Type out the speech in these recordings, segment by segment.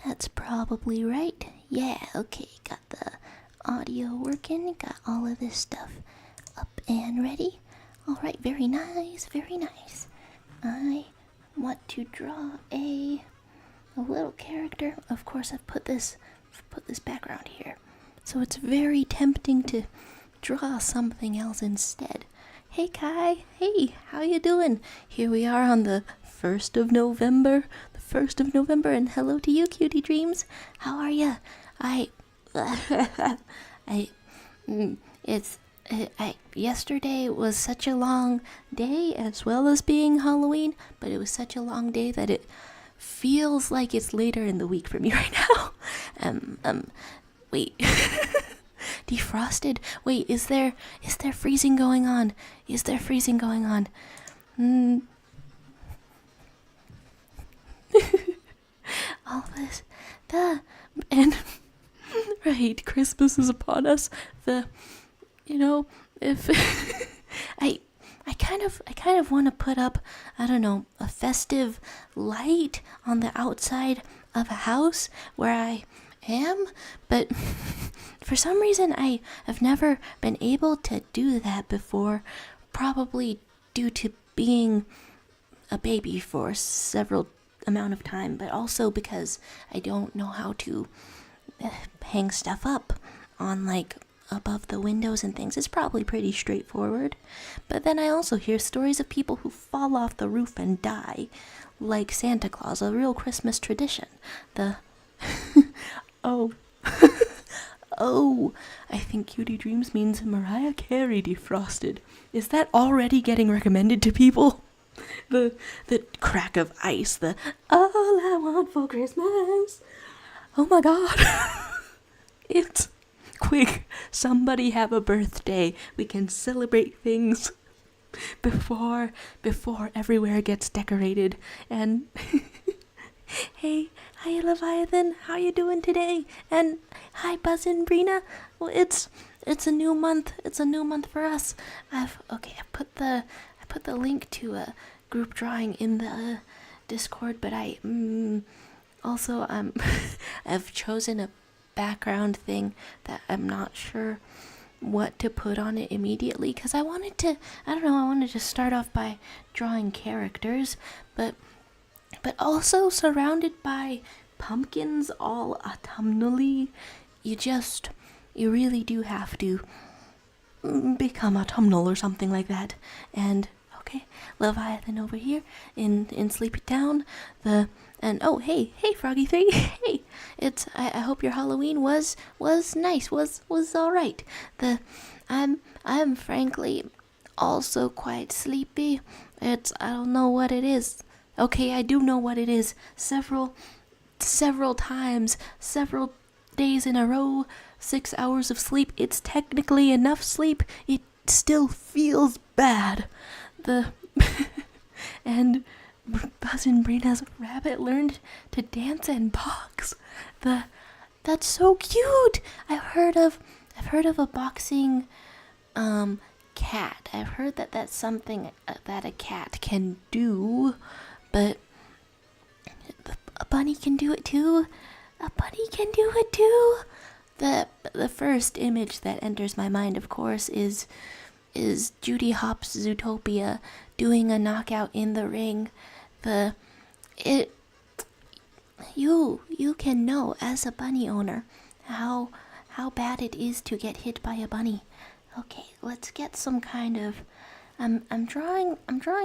That's probably right. Yeah, okay, got the audio working, got all of this stuff up and ready. Alright, very nice, very nice. I want to draw a little character. Of course, I've put this background here. So it's very tempting to draw something else instead. Hey Kai, hey, how you doing? Here we are on the 1st of November. The 1st of November, and hello to you, cutie dreams. How are ya? Yesterday was such a long day, as well as being Halloween, but it was such a long day that it feels like it's later in the week for me right now. Wait. Defrosted? Wait, is there freezing going on? Is there freezing going on? All this, and right, Christmas is upon us. If I kind of want to put up, I don't know, a festive light on the outside of a house where I am, but for some reason I have never been able to do that before, probably due to being a baby for several amount of time, but also because I don't know how to hang stuff up on like above the windows and things. It's probably pretty straightforward, but then I also hear stories of people who fall off the roof and die, like Santa Claus, a real Christmas tradition. Oh, I think Cutie Dreams means Mariah Carey defrosted. Is that already getting recommended to people? The crack of ice, the all I want for Christmas. Oh my god. It's quick. Somebody have a birthday. We can celebrate things before everywhere gets decorated. And hey, hi Leviathan, how you doing today? And hi Buzzin' Brina. Well, it's a new month. It's a new month for us. I put the link to a group drawing in the Discord, but I've chosen a background thing that I'm not sure what to put on it immediately, because I wanted to start off by drawing characters, but also surrounded by pumpkins all autumnally. You really do have to become autumnal or something like that. And okay, Leviathan over here in Sleepy Town. Hey Froggy 3. Hey, I hope your Halloween was nice, was all right. I'm frankly also quite sleepy. I don't know what it is. Okay, I do know what it is. Several times, several days in a row, 6 hours of sleep. It's technically enough sleep. It still feels bad. And Buzzin' Brina's rabbit learned to dance and box. That's so cute. I've heard of a boxing cat. I've heard that that's something that a cat can do, but a bunny can do it too. A bunny can do it too. The first image that enters my mind, of course, is Judy Hopps' Zootopia doing a knockout in the ring. You can know as a bunny owner how bad it is to get hit by a bunny. Okay, let's get some kind of I'm drawing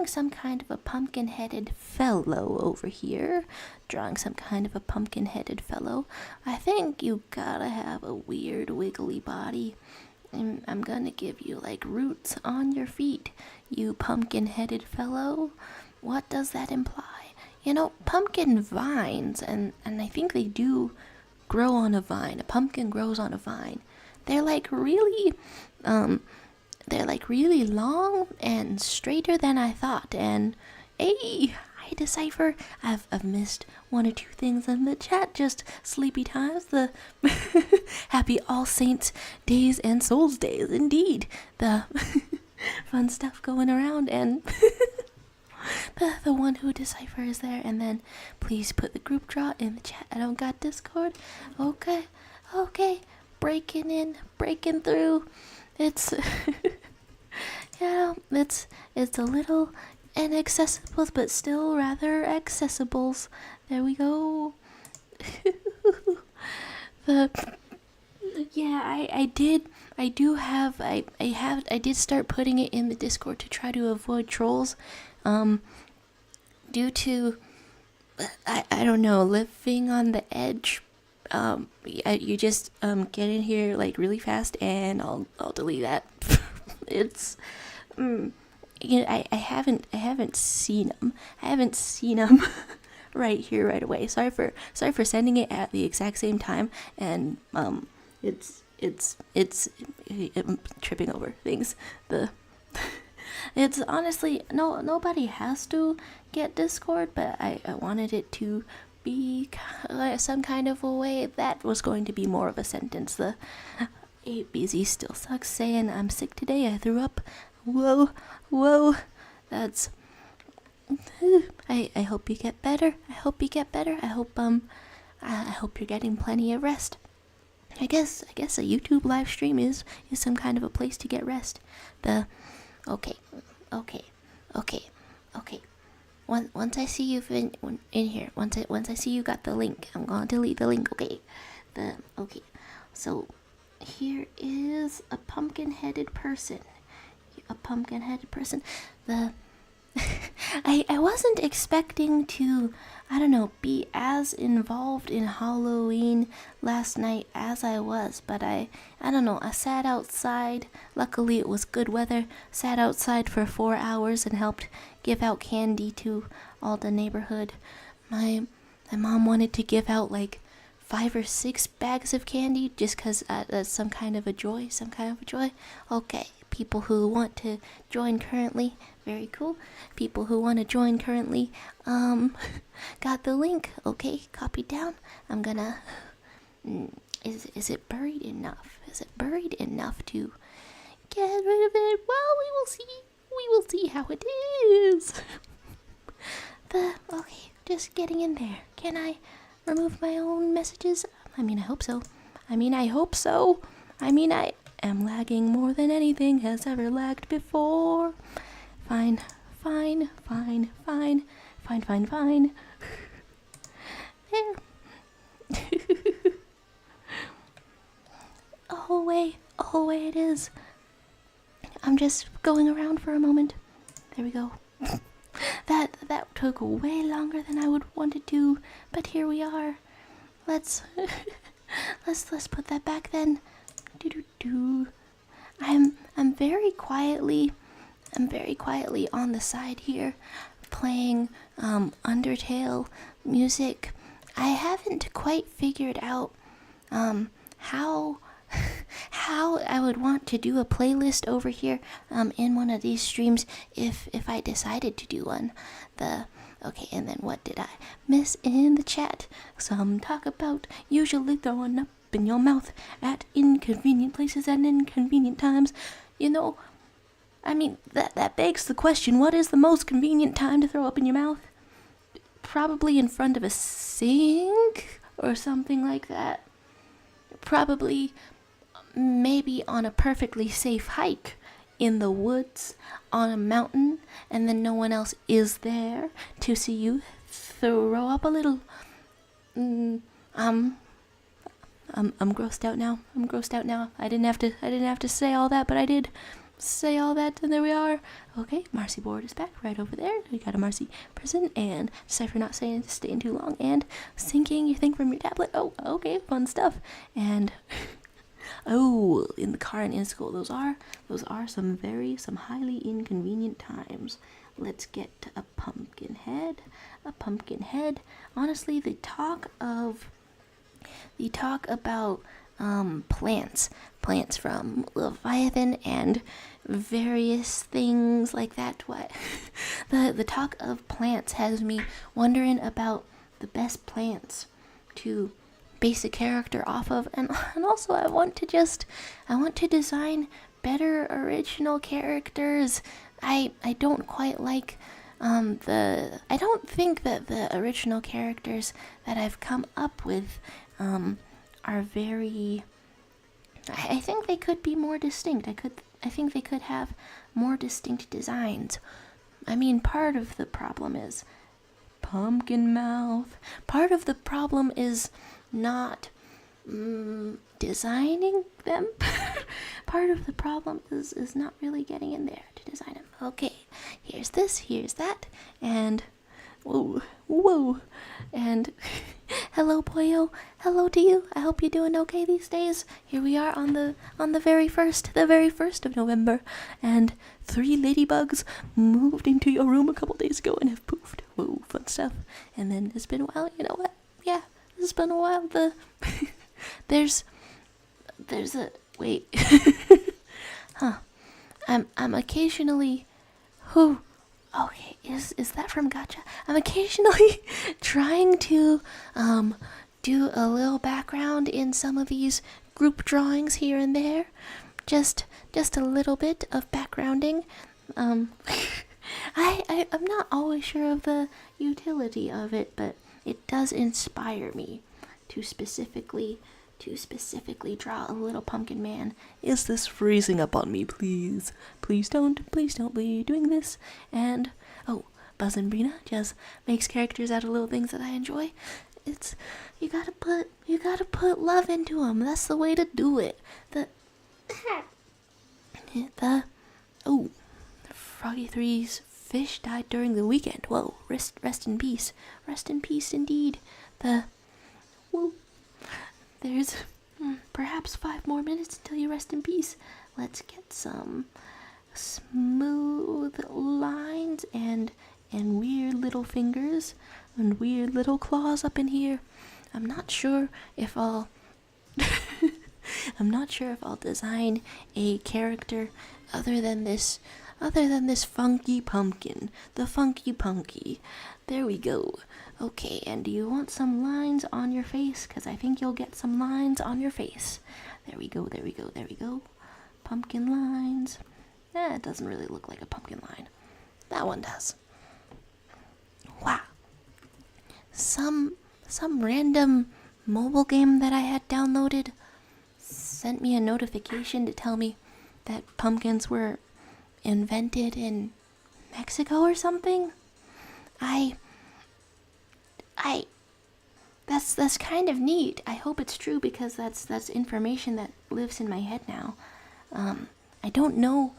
some kind of a pumpkin-headed fellow over here. Drawing some kind of a pumpkin-headed fellow. I think you gotta have a weird wiggly body. And I'm gonna give you like roots on your feet, you pumpkin-headed fellow. What does that imply? Pumpkin vines, and I think they do grow on a vine. A pumpkin grows on a vine. They're like really long and straighter than I thought. And hey, I decipher. I've missed one or two things in the chat. Just sleepy times. The happy All Saints days and Souls days, indeed. The fun stuff going around, and the one who decipher is there. And then please put the group draw in the chat. I don't got Discord. Okay, breaking through. It's it's a little inaccessible, but still rather accessibles. There we go. I did start putting it in the Discord to try to avoid trolls. Due to I don't know, living on the edge. You just get in here like really fast, and I'll delete that. It's I haven't seen them. Right here, right away. Sorry for sending it at the exact same time, and it's I'm tripping over things. It's honestly nobody has to get Discord, but I wanted it to be some kind of a way that was going to be more of a sentence. The 8BZ still sucks, saying I'm sick today, I threw up. Whoa, that's I hope you get better. I hope you're getting plenty of rest. I guess a YouTube live stream is some kind of a place to get rest. Okay. Once I see you in here, once I see you got the link, I'm gonna delete the link. Okay. So here is a pumpkin-headed person. I wasn't expecting to, I don't know, be as involved in Halloween last night as I was, but I don't know, I sat outside. Luckily it was good weather. Sat outside for 4 hours and helped give out candy to all the neighborhood. My mom wanted to give out like 5 or 6 bags of candy just because that's some kind of a joy. Okay, people who want to join currently, very cool. People who want to join currently, got the link. Okay, copied down. I'm gonna. Is it buried enough? Is it buried enough to get rid of it? Well, we will see. We will see how it is. Okay, just getting in there. Can I remove my own messages? I hope so. I am lagging more than anything has ever lagged before. Fine. There. away it is. I'm just going around for a moment. There we go. That took way longer than I would wanted to, but here we are. Let's put that back then. I'm very quietly on the side here, playing Undertale music. I haven't quite figured out how I would want to do a playlist over here in one of these streams if I decided to do one. Okay, and then what did I miss in the chat? Some talk about usually throwing up in your mouth at inconvenient places and inconvenient times. That begs the question, what is the most convenient time to throw up in your mouth? Probably in front of a sink or something like that. Probably maybe on a perfectly safe hike in the woods on a mountain, and then no one else is there to see you throw up a little. I'm grossed out now. I didn't have to say all that, but I did say all that, and there we are. Okay, Marcy board is back right over there. We got a Marcy person, and Cypher not staying too long, and syncing your thing from your tablet. Oh, okay, fun stuff. And in the car and in school, those are some highly inconvenient times. Let's get to a pumpkin head. Honestly, the talk about plants from Leviathan and various things like that. What the talk of plants has me wondering about the best plants to base a character off of, and also I want to design better original characters. I don't quite like I don't think that the original characters that I've come up with are very. I think they could be more distinct. I think they could have more distinct designs. I mean, part of the problem is pumpkin mouth. Part of the problem is not designing them. Part of the problem is not really getting in there to design them. Okay, here's this, here's that, and whoa, and hello, Pollo. Hello to you. I hope you're doing okay these days. Here we are on the very first of November, and 3 ladybugs moved into your room a couple days ago and have poofed. Whoa, fun stuff. And then it's been a while. You know what? Yeah, it's been a while. There's a wait. Huh. I'm occasionally okay, is that from Gotcha? I'm occasionally trying to do a little background in some of these group drawings here and there. Just a little bit of backgrounding. I'm not always sure of the utility of it, but it does inspire me to specifically draw a little pumpkin man. Is this freezing up on me, please? Please don't be doing this. And Buzz and Brina just makes characters out of little things that I enjoy. It's you gotta put love into them. That's the way to do it. Froggy 3's fish died during the weekend. Whoa, rest in peace. Rest in peace indeed. There's perhaps 5 more minutes until you rest in peace. Let's get some smooth lines and weird little fingers and weird little claws up in here. I'm not sure if I'll design a character other than this funky pumpkin. The funky punky. There we go. Okay, and do you want some lines on your face? Because I think you'll get some lines on your face. There we go. Pumpkin lines. It doesn't really look like a pumpkin line. That one does. Wow. Some random mobile game that I had downloaded sent me a notification to tell me that pumpkins were invented in Mexico or something. That's kind of neat. I hope it's true because that's information that lives in my head now. I don't know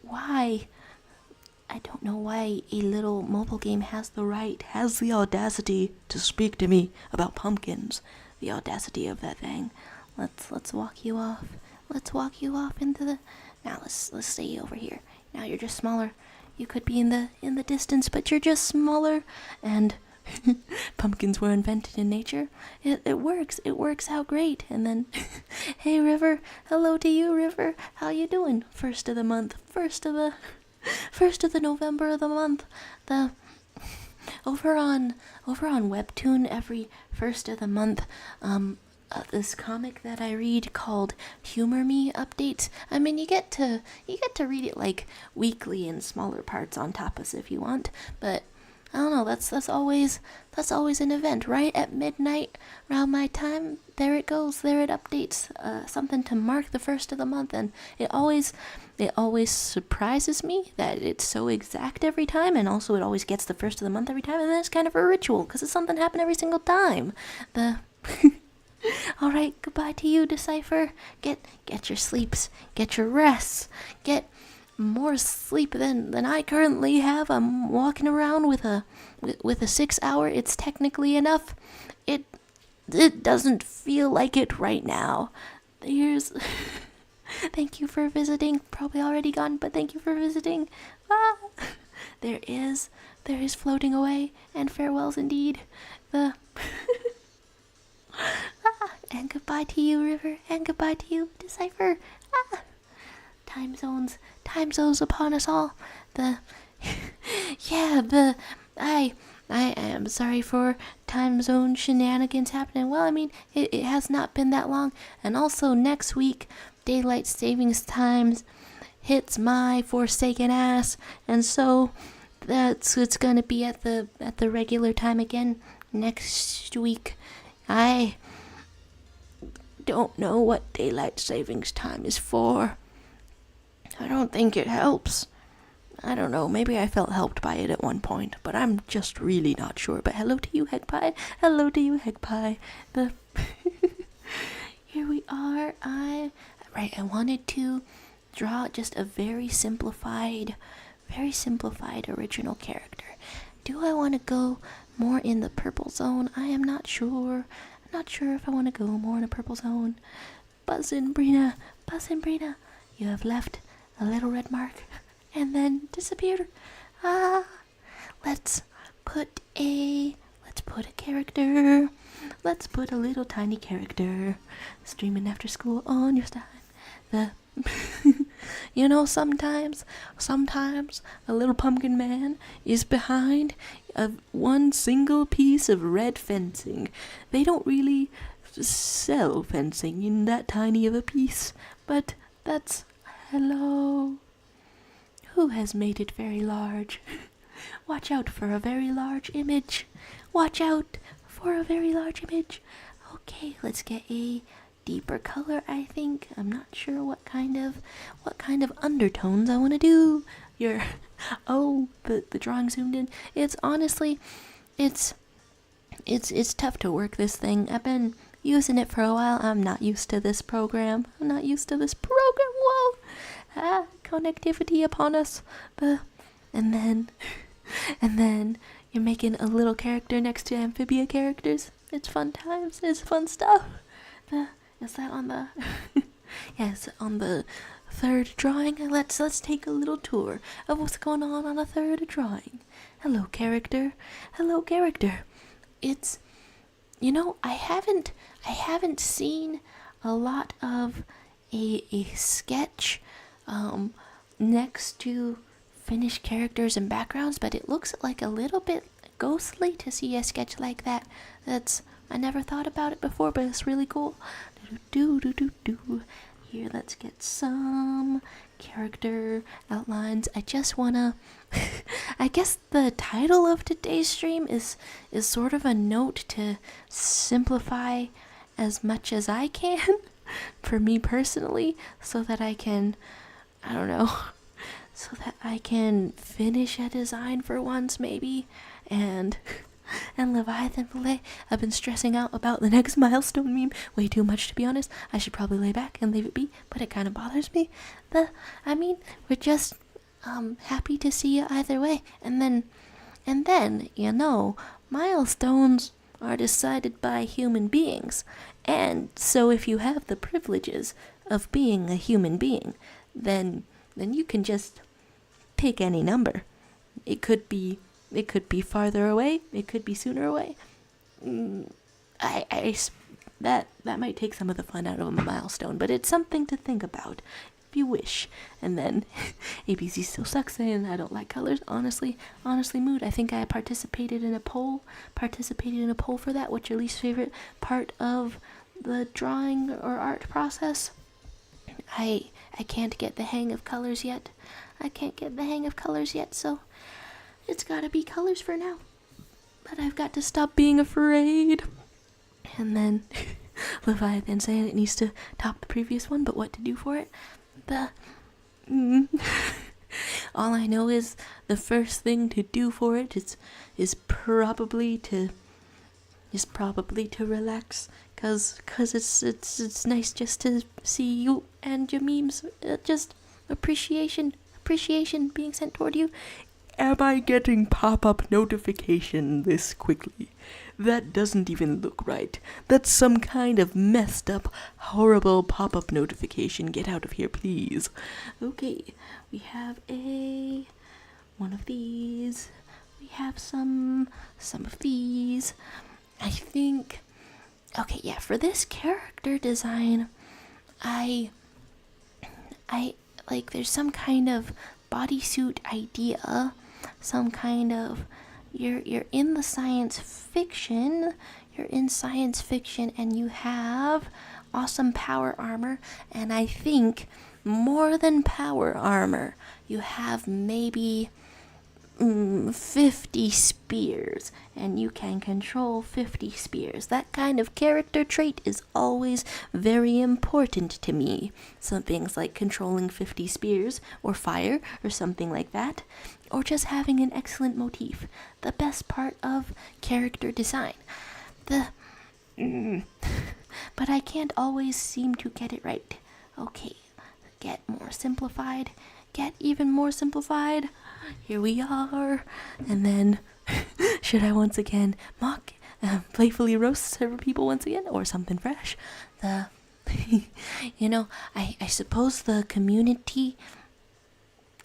why a little mobile game has the audacity to speak to me about pumpkins. The audacity of that thing. Let's walk you off. Let's walk you off into the. Now let's stay over here. Now you're just smaller. You could be in the distance, but you're just smaller. And pumpkins were invented in nature. It works. It works out great. And then, hey River, hello to you, River. How you doing? First of the month. First of the November of the month. Over on WEBTOON every first of the month. This comic that I read called Humor Me updates. I mean, you get to read it like weekly in smaller parts on tapas if you want, but I don't know. That's always an event right at midnight around my time. There it goes. There it updates something to mark the first of the month, and it always surprises me that it's so exact every time, and also it always gets the first of the month every time, and then it's kind of a ritual because it's something happen every single time. All right, goodbye to you, Decipher. Get your sleeps, get your rests, get more sleep than I currently have. I'm walking around with a 6 hour. It's technically enough. It doesn't feel like it right now. Thank you for visiting. Probably already gone, but thank you for visiting. There is floating away, and farewells indeed. And goodbye to you, River, and goodbye to you, Decipher. Time zones upon us all. I am sorry for time zone shenanigans happening. Well, I mean, it has not been that long. And also next week, daylight savings times hits my forsaken ass. And so it's gonna be at the regular time again next week. I don't know what daylight savings time is for. I don't think it helps. I don't know, maybe I felt helped by it at one point, but I'm just really not sure. But hello to you, Hegpie. Hello to you, Hegpie. Here we are. I wanted to draw just a very simplified original character. Do I want to go more in the purple zone? I am not sure. I'm not sure if I want to go more in a purple zone. Buzzin' Brina, you have left a little red mark and then disappeared. Let's put a character. Let's put a little tiny character streaming after school on your time. You know, sometimes a little pumpkin man is behind one single piece of red fencing. They don't really sell fencing in that tiny of a piece, but that's... Hello. Who has made it very large? Watch out for a very large image. Watch out for a very large image. Okay, let's get a deeper color, I think. I'm not sure what kind of undertones I want to do. The drawing zoomed in. It's honestly, it's tough to work this thing. I've been using it for a while. I'm not used to this program. Whoa. Connectivity upon us. And then you're making a little character next to amphibia characters. It's fun times. It's fun stuff. Is that on the... Yes, on the third drawing. Let's take a little tour of what's going on a third drawing. Hello, character. It's... You know, I haven't seen a lot of a sketch next to finished characters and backgrounds, but it looks like a little bit ghostly to see a sketch like that. I never thought about it before, but it's really cool. Here, let's get some character outlines. I just wanna... I guess the title of today's stream is sort of a note to simplify as much as I can for me personally, so that I can... I don't know... so that I can finish a design for once, maybe, and Leviathan Filet. I've been stressing out about the next milestone meme way too much, to be honest. I should probably lay back and leave it be, but it kind of bothers me. We're just happy to see you either way. And then, you know, milestones are decided by human beings. And so if you have the privileges of being a human being, then you can just pick any number. It could be farther away. It could be sooner away. That might take some of the fun out of a milestone, but it's something to think about if you wish. And then ABC still sucks saying I don't like colors. Honestly, mood. I think I participated in a poll for that. What's your least favorite part of the drawing or art process? I can't get the hang of colors yet. So it's gotta be colors for now. But I've got to stop being afraid. And then Leviathan saying it needs to top the previous one, but what to do for it? All I know is the first thing to do for it is probably to relax, cause it's nice just to see you and your memes. Just appreciation being sent toward you. Am I getting pop-up notification this quickly? That doesn't even look right. That's some kind of messed up, horrible pop-up notification. Get out of here, please. Okay, we have one of these. We have some of these. I think... Okay, yeah, for this character design, I there's some kind of bodysuit idea, some kind of... You're in science fiction, and you have awesome power armor, and I think more than power armor, you have maybe 50 spears, and you can control 50 spears. That kind of character trait is always very important to me. Some things like controlling 50 spears, or fire, or something like that, or just having an excellent motif. The best part of character design. But I can't always seem to get it right. Okay, get more simplified. Get even more simplified. Here we are. And then, should I once again mock, playfully roast several people once again, or something fresh? I suppose the community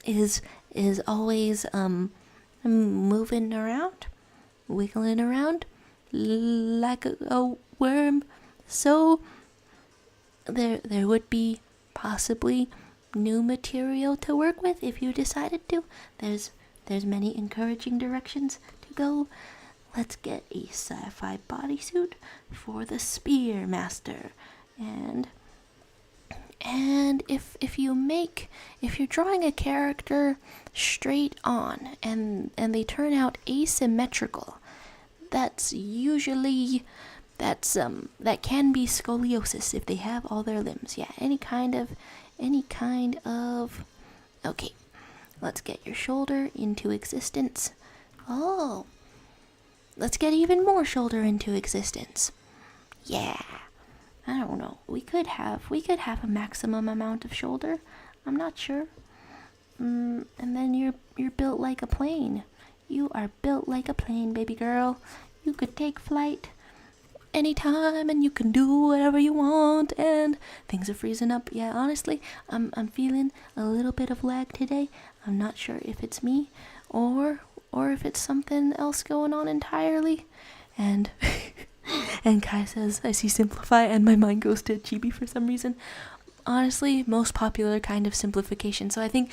is always moving around, wiggling around like a worm. So there would be possibly new material to work with if you decided to. There's many encouraging directions to go. Let's get a sci-fi bodysuit for the Spear Master. And if you're drawing a character straight on and they turn out asymmetrical, that can be scoliosis if they have all their limbs. Yeah, any kind of okay, let's get your shoulder into existence. Oh, let's get even more shoulder into existence. Yeah, I don't know, we could have a maximum amount of shoulder. I'm not sure. And then you're built like a plane. You are built like a plane, baby girl. You could take flight anytime, and you can do whatever you want, and things are freezing up. Yeah, honestly, I'm feeling a little bit of lag today. I'm not sure if it's me or if it's something else going on entirely. And and Kai says, I see simplify, and my mind goes to chibi for some reason. Honestly, most popular kind of simplification. So I think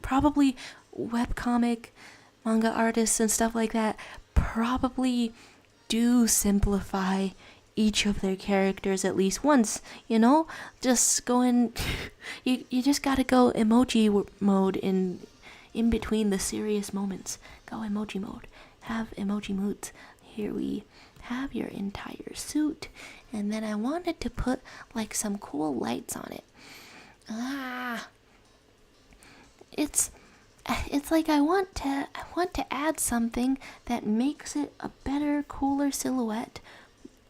probably webcomic manga artists and stuff like that probably do simplify each of their characters at least once, just going you just gotta go emoji mode in between the serious moments. Go emoji mode, have emoji moods. Here we have your entire suit, and then I wanted to put like some cool lights on it. It's like I want to add something that makes it a better, cooler silhouette.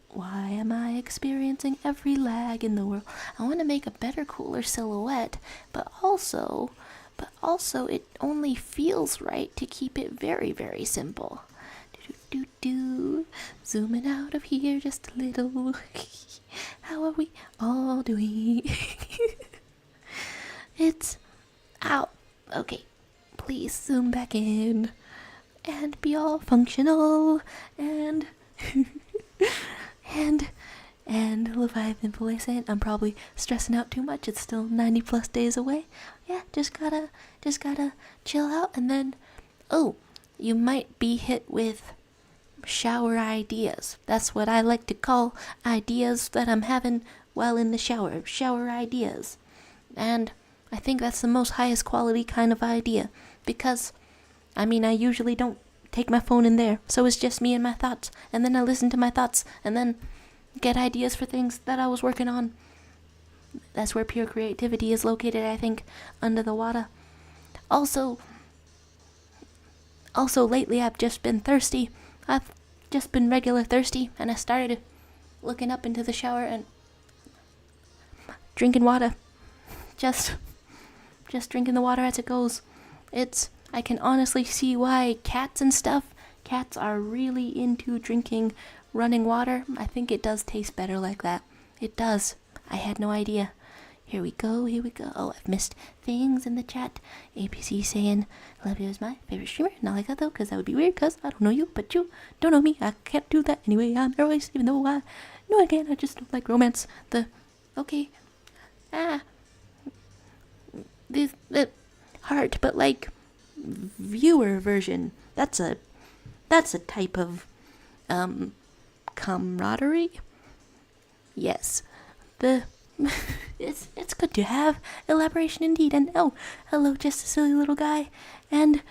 Why am I experiencing every lag in the world? I want to make a better, cooler silhouette, but also it only feels right to keep it very, very simple. Zooming out of here just a little. How are we all doing? It's out. Okay. Please zoom back in and be all functional and Leviathan Policent. I'm probably stressing out too much. It's still 90 plus days away. Yeah, just gotta chill out, and then you might be hit with shower ideas. That's what I like to call ideas that I'm having while in the shower. Shower ideas. And I think that's the most highest quality kind of idea, because I usually don't take my phone in there, so it's just me and my thoughts, and then I listen to my thoughts and then get ideas for things that I was working on. That's where pure creativity is located, I think, under the water. Also lately I've just been thirsty. I've just been regular thirsty, and I started looking up into the shower and drinking water. Just drinking the water as it goes. I can honestly see why cats are really into drinking running water. I think it does taste better like that. It does. I had no idea. Here we go. Oh, I've missed things in the chat. APC saying, Love You is my favorite streamer. Not like that though, because that would be weird, because I don't know you, but you don't know me. I can't do that anyway. I'm Airways, even though I just don't like romance. Okay. The heart, but like viewer version. That's a type of camaraderie. Yes. It's good to have elaboration indeed. And hello, just a silly little guy. And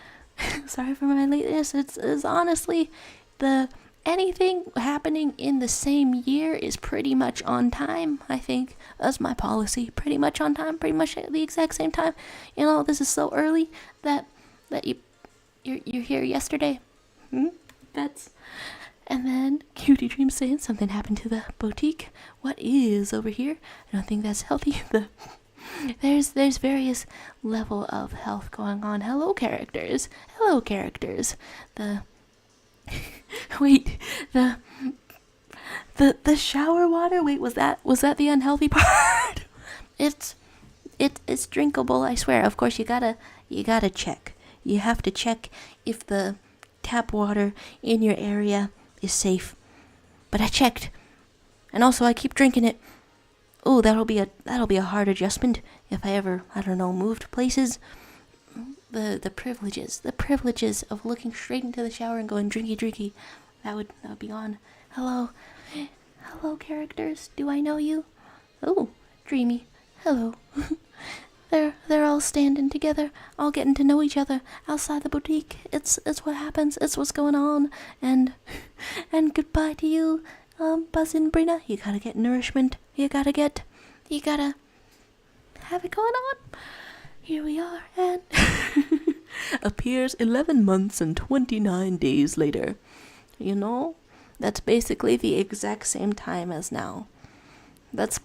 Sorry for my lateness. It's honestly anything happening in the same year is pretty much on time. I think that's my policy. Pretty much on time. Pretty much at the exact same time. This is so early that you're here yesterday. That's. And then Cutie Dream saying something happened to the boutique. What is over here? I don't think that's healthy. There's various level of health going on. Hello characters. Hello characters. Wait, the shower water. Wait, was that the unhealthy part? It's drinkable, I swear. Of course, you gotta check. You have to check if the tap water in your area is safe. But I checked, and also I keep drinking it. Oh, that'll be a hard adjustment if I ever, moved places. The privileges of looking straight into the shower and going drinky. That would be on. Hello characters. Do I know you? Oh, Dreamy. Hello. They're all standing together, all getting to know each other outside the boutique. It's what happens. It's what's going on. And goodbye to you, Buzz and Brina. You gotta get nourishment. You gotta have it going on. Here we are, and appears 11 months and 29 days later. That's basically the exact same time as now. That's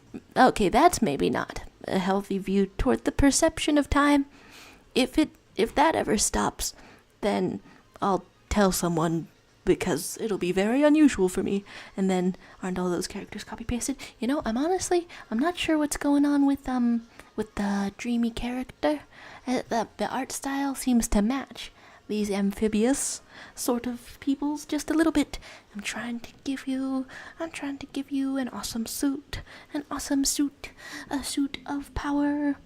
maybe not a healthy view toward the perception of time. If that ever stops, then I'll tell someone, because it'll be very unusual for me. And then aren't all those characters copy pasted? I'm not sure what's going on with the Dreamy character. The art style seems to match these amphibious sort of peoples just a little bit. I'm trying to give you an awesome suit, a suit of power.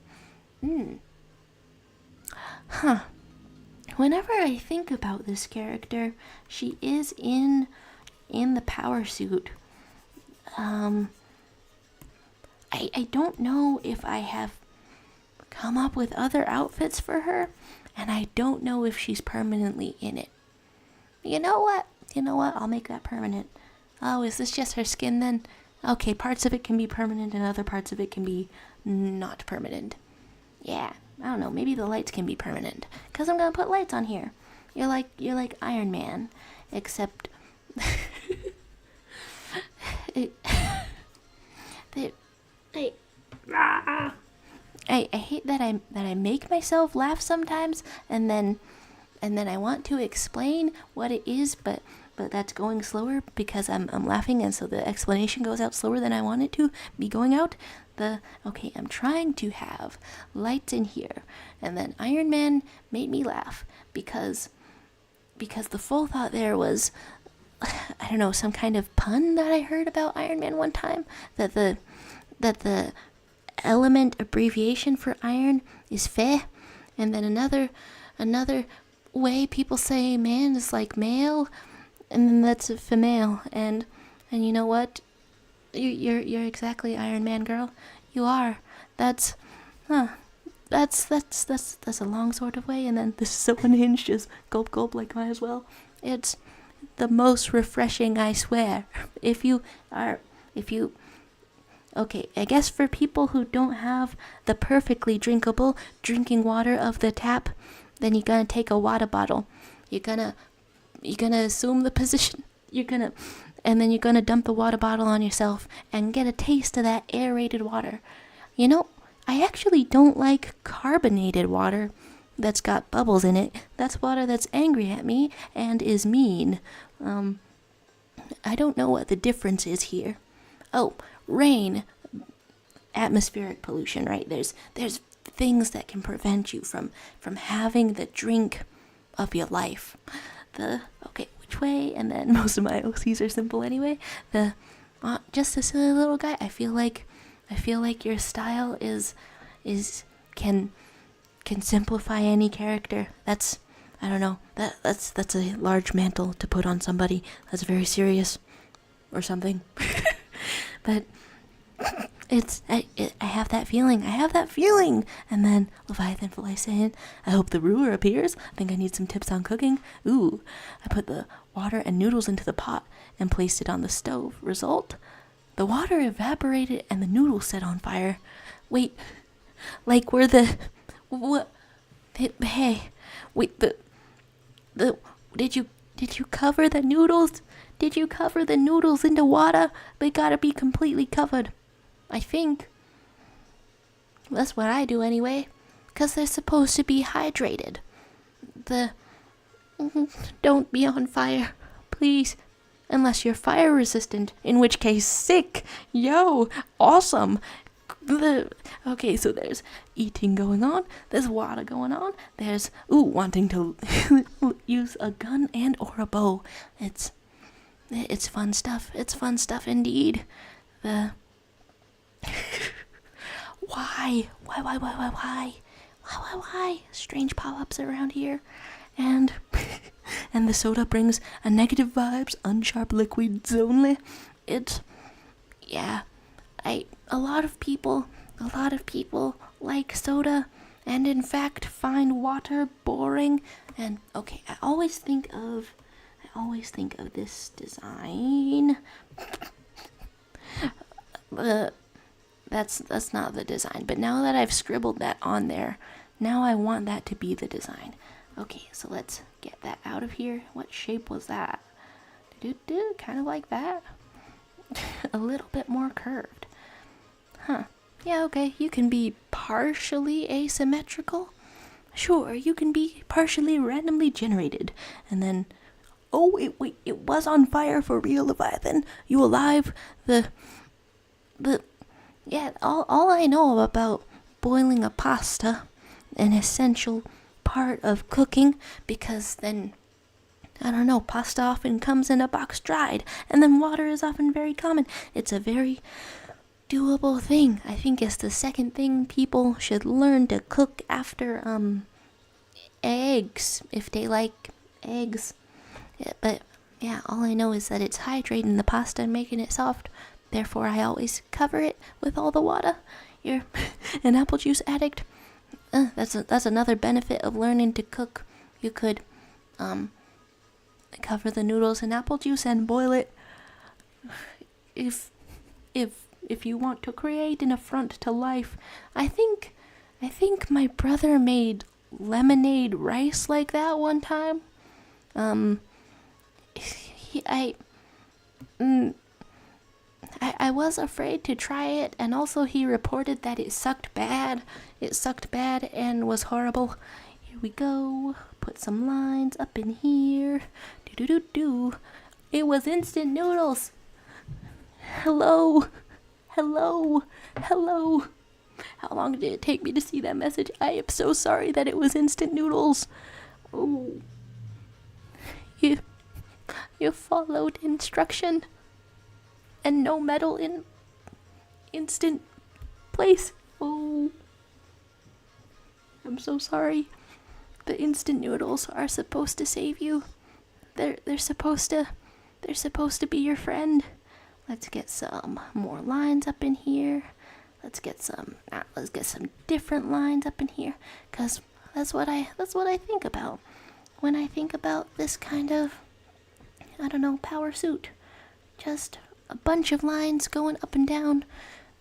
Whenever I think about this character, she is in the power suit. I don't know if I have come up with other outfits for her, and I don't know if she's permanently in it. You know what? I'll make that permanent. Oh, is this just her skin then? Okay, parts of it can be permanent and other parts of it can be not permanent. Yeah, I don't know, maybe the lights can be permanent, because I'm gonna put lights on here. You're like Iron Man, except I hate that I make myself laugh sometimes, and then I want to explain what it is, but that's going slower because I'm laughing, and so the explanation goes out slower than I want it to be going out. I'm trying to have lights in here, and then Iron Man made me laugh because the full thought there was, I don't know, some kind of pun that I heard about Iron Man one time, that the element abbreviation for iron is fe, and then another way people say man is like male, and then that's a female, and you know what, you're exactly Iron Man, girl. You are. That's a long sort of way, and then this is so unhinged, just gulp like might as well. It's the most refreshing, I swear. Okay, I guess for people who don't have the perfectly drinkable drinking water of the tap, then you're gonna take a water bottle. You're gonna assume the position. And then you're gonna dump the water bottle on yourself and get a taste of that aerated water. I actually don't like carbonated water that's got bubbles in it. That's water that's angry at me and is mean. I don't know what the difference is here. Oh, rain, atmospheric pollution, right? There's things that can prevent you from having the drink of your life. Which way? And then most of my OCs are simple anyway. Just a silly little guy. I feel like your style can simplify any character. That's, I don't know, that's a large mantle to put on somebody that's very serious or something. But I have that feeling. I have that feeling. And then Leviathan voice in, I hope the brewer appears. I think I need some tips on cooking. Ooh, I put the water and noodles into the pot and placed it on the stove. Result? The water evaporated and the noodles set on fire. Wait, like where the... What? Hey, wait, did you cover the noodles? Did you cover the noodles into water? They gotta be completely covered. I think. That's what I do anyway. 'Cause they're supposed to be hydrated. Don't be on fire. Please. Unless you're fire resistant. In which case, sick. Yo, awesome. Okay, so there's eating going on, there's water going on, there's wanting to use a gun and or a bow. It's fun stuff. It's fun stuff indeed. Why? Strange pop-ups around here, and the soda brings a negative vibes, unsharp liquids only. A lot of people like soda and in fact find water boring. And okay, I always think of this design. That's not the design, but now that I've scribbled that on there, now I want that to be the design. Okay, so let's get that out of here. What shape was that? Kind of like that. A little bit more curved. Huh. Yeah, okay, you can be partially asymmetrical. Sure, you can be partially randomly generated. And then, it was on fire for real, Leviathan. You alive? All I know about boiling a pasta, an essential part of cooking, because then, I don't know, pasta often comes in a box dried, and then water is often very common. It's a very doable thing. I think it's the second thing people should learn to cook after eggs, if they like eggs. Yeah, but yeah, all I know is that it's hydrating the pasta and making it soft. Therefore, I always cover it with all the water. You're an apple juice addict. That's another benefit of learning to cook. You could cover the noodles in apple juice and boil it. If you want to create an affront to life, I think my brother made lemonade rice like that one time. I was afraid to try it, and also he reported that it sucked bad. It sucked bad and was horrible. Here we go. Put some lines up in here. It was instant noodles. Hello. How long did it take me to see that message? I am so sorry that it was instant noodles. Oh. You followed instruction. And no metal in instant place. Oh. I'm so sorry. The instant noodles are supposed to save you. They're supposed to be your friend. Let's get some more lines up in here. Let's get some different lines up in here, cuz that's what I think about when I think about this kind of, I don't know, power suit. Just a bunch of lines going up and down.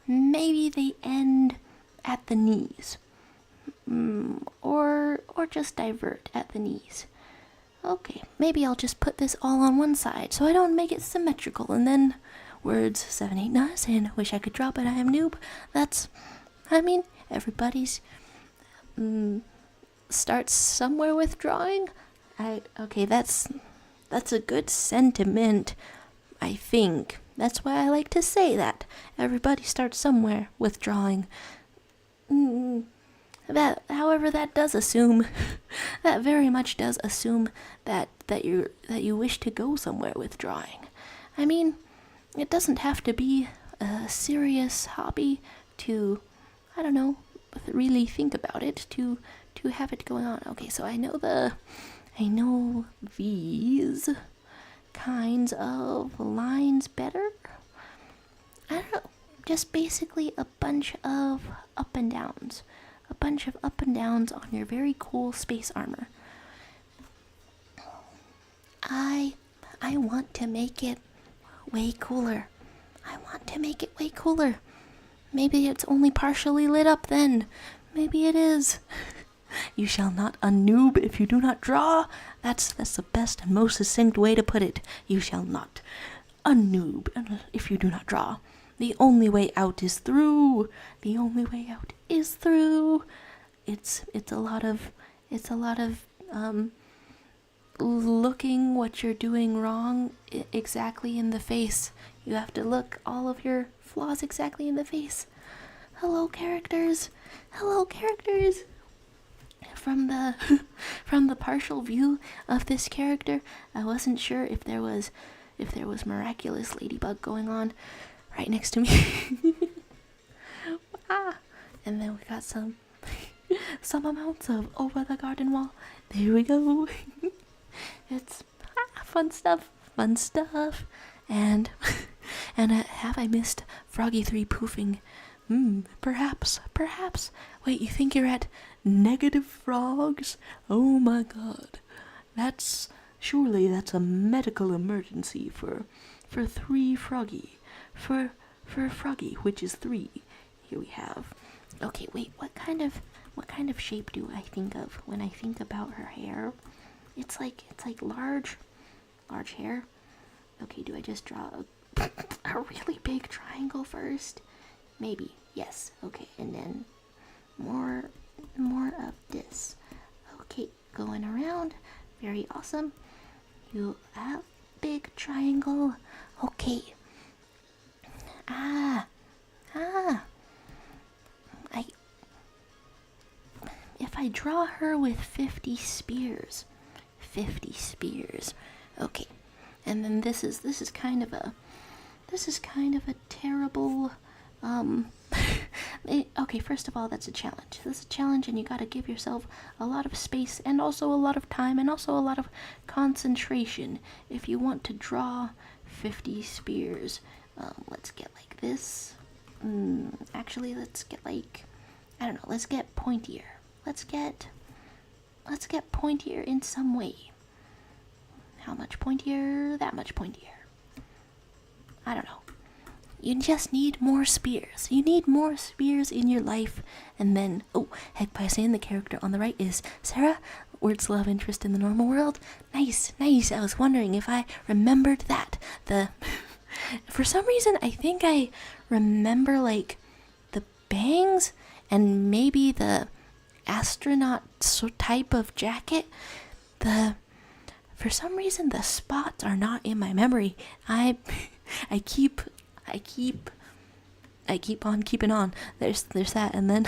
Maybe they end at the knees. Or just divert at the knees. Okay, maybe I'll just put this all on one side so I don't make it symmetrical, and then words 7, 8, 9, and wish I could drop it, I am noob. Everybody's starts somewhere with drawing. That's a good sentiment, I think. That's why I like to say that. Everybody starts somewhere with drawing. However, that does assume, that very much does assume that you wish to go somewhere with drawing. I mean, it doesn't have to be a serious hobby to, I don't know, really think about it, to have it going on. Okay, so I know these kinds of lines better. I don't know, just basically a bunch of up and downs. A bunch of up and downs on your very cool space armor. I want to make it way cooler. I want to make it way cooler. Maybe it's only partially lit up then. Maybe it is. You shall not unnoob if you do not draw. That's the best and most succinct way to put it. You shall not unnoob if you do not draw. The only way out is through. The only way out is through. It's a lot of looking what you're doing wrong exactly in the face. You have to look all of your flaws exactly in the face. Hello, characters. Hello, characters. From the partial view of this character, I wasn't sure if there was miraculous ladybug going on right next to me. And then we got some amounts of over the garden wall. There we go. It's fun stuff. And have I missed Froggy 3 poofing? Perhaps. Wait, you think you're at negative frogs? Oh my god. Surely that's a medical emergency for 3 Froggy. For Froggy, which is 3. Here we have. Okay, wait, what kind of shape do I think of when I think about her hair? It's like large hair. Okay, do I just draw a really big triangle first? Maybe, yes. Okay, and then more of this. Okay, going around. Very awesome. You have big triangle. Okay. If I draw her with 50 spears. Okay. And then this is kind of a terrible okay, first of all, that's a challenge. This is a challenge, and you gotta give yourself a lot of space and also a lot of time and also a lot of concentration if you want to draw 50 spears. Let's get like this. Actually, let's get like, I don't know, let's get pointier. Let's get pointier in some way. How much pointier? That much pointier. I don't know. You just need more spears. You need more spears in your life. And then, oh, heck, by saying the character on the right is Sarah, Word's love interest in the normal world. Nice. I was wondering if I remembered that. For some reason, I think I remember, like, the bangs and maybe the astronaut type of jacket. For some reason, the spots are not in my memory. I keep on keeping on. There's that, and then,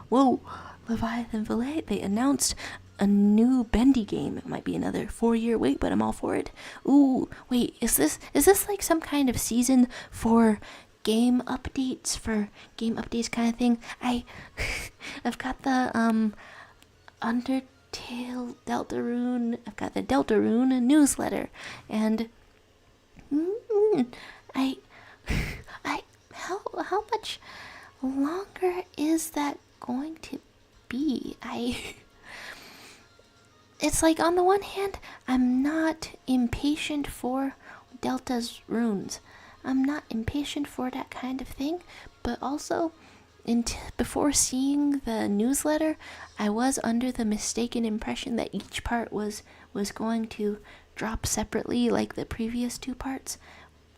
whoa, Leviathan Valet, they announced a new Bendy game. It might be another 4-year wait, but I'm all for it. Ooh, wait, is this like some kind of season for game updates kind of thing? I've got the Undertale Deltarune. I've got the Deltarune newsletter, and how much longer is that going to be? It's like, on the one hand, I'm not impatient for Delta's runes. I'm not impatient for that kind of thing, but also, before seeing the newsletter, I was under the mistaken impression that each part was going to drop separately like the previous 2 parts.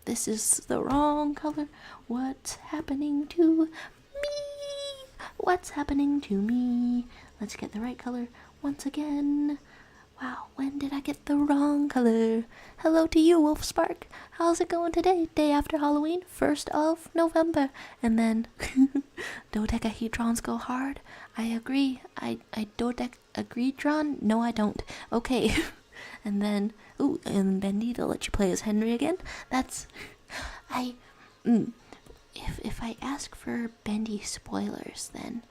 This is the wrong color. What's happening to me? What's happening to me? Let's get the right color once again. Wow, when did I get the wrong color? Hello to you, Wolfspark. How's it going today? Day after Halloween, 1st of November. And then, dodecahedrons go hard. I agree. I dodecahedron? No, I don't. Okay. And then, ooh, and Bendy, they'll let you play as Henry again. That's, if I ask for Bendy spoilers, then,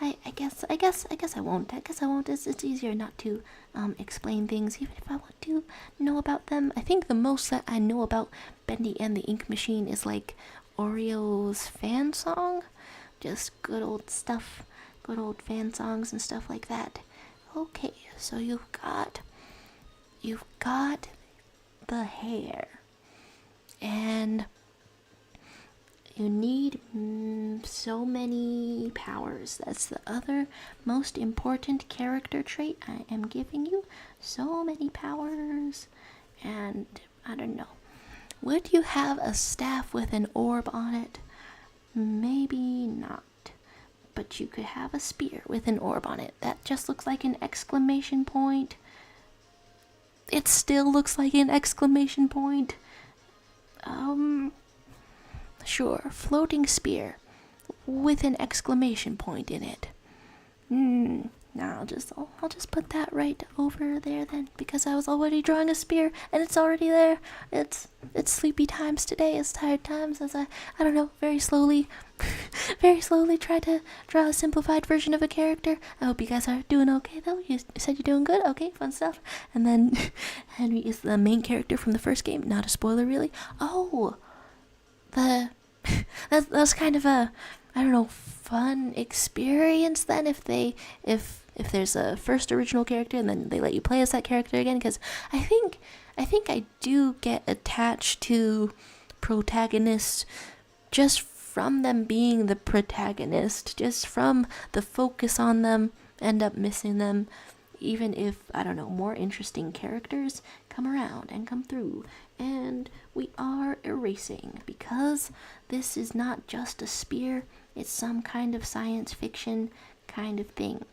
I guess I won't. I guess I won't. It's easier not to explain things, even if I want to know about them. I think the most that I know about Bendy and the Ink Machine is like Oreo's fan song, just good old stuff, good old fan songs and stuff like that. Okay, so you've got the hair, and you need so many powers. That's the other most important character trait I am giving you. So many powers. And I don't know. Would you have a staff with an orb on it? Maybe not. But you could have a spear with an orb on it. That just looks like an exclamation point. It still looks like an exclamation point. Sure, floating spear with an exclamation point in it. Now I'll just put that right over there then, because I was already drawing a spear and it's already there. It's sleepy times today. It's tired times as I don't know, very slowly try to draw a simplified version of a character. I hope you guys are doing okay though. You said you're doing good. Okay, fun stuff. And then Henry is the main character from the first game. Not a spoiler really. Oh, that's kind of a, I don't know, fun experience then if there's a first original character and then they let you play as that character again, because I think I do get attached to protagonists just from them being the protagonist, just from the focus on them, end up missing them, even if, I don't know, more interesting characters come around and come through. And we are erasing, because this is not just a spear, it's some kind of science fiction kind of thing.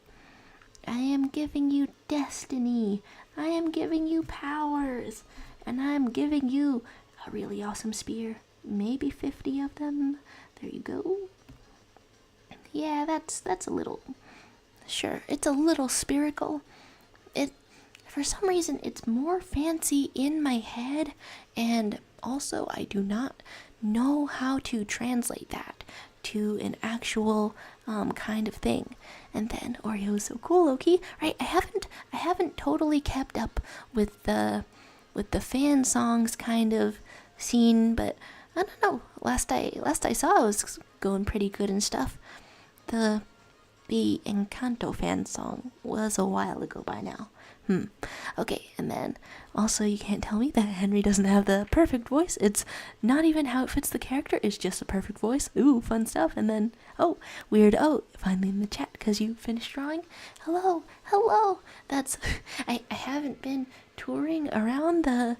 I am giving you destiny, I am giving you powers, and I am giving you a really awesome spear. Maybe 50 of them. There you go. Yeah, that's a little, sure, it's a little spherical. For some reason, it's more fancy in my head, and also I do not know how to translate that to an actual kind of thing. And then Oreo is so cool, Loki, right? I haven't totally kept up with the fan songs kind of scene, but I don't know. Last I saw, it was going pretty good and stuff. The Encanto fan song was a while ago by now. Okay, and then also you can't tell me that Henry doesn't have the perfect voice. It's not even how it fits the character, it's just a perfect voice. Ooh, fun stuff. And then, oh, weird, oh, finally in the chat because you finished drawing. Hello. That's, I haven't been touring around the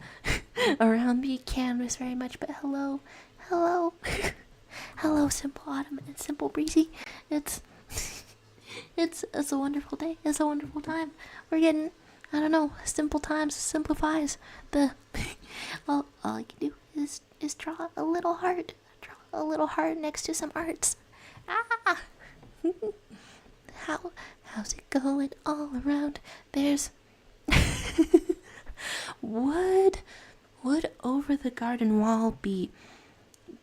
canvas very much, but hello. Hello, Simple Autumn and Simple Breezy. It's a wonderful day. It's a wonderful time. We're getting, I don't know, simple times, simplifies the, all I can do is draw a little heart. Draw a little heart next to some arts. How's it going all around? There's, would Over the Garden Wall be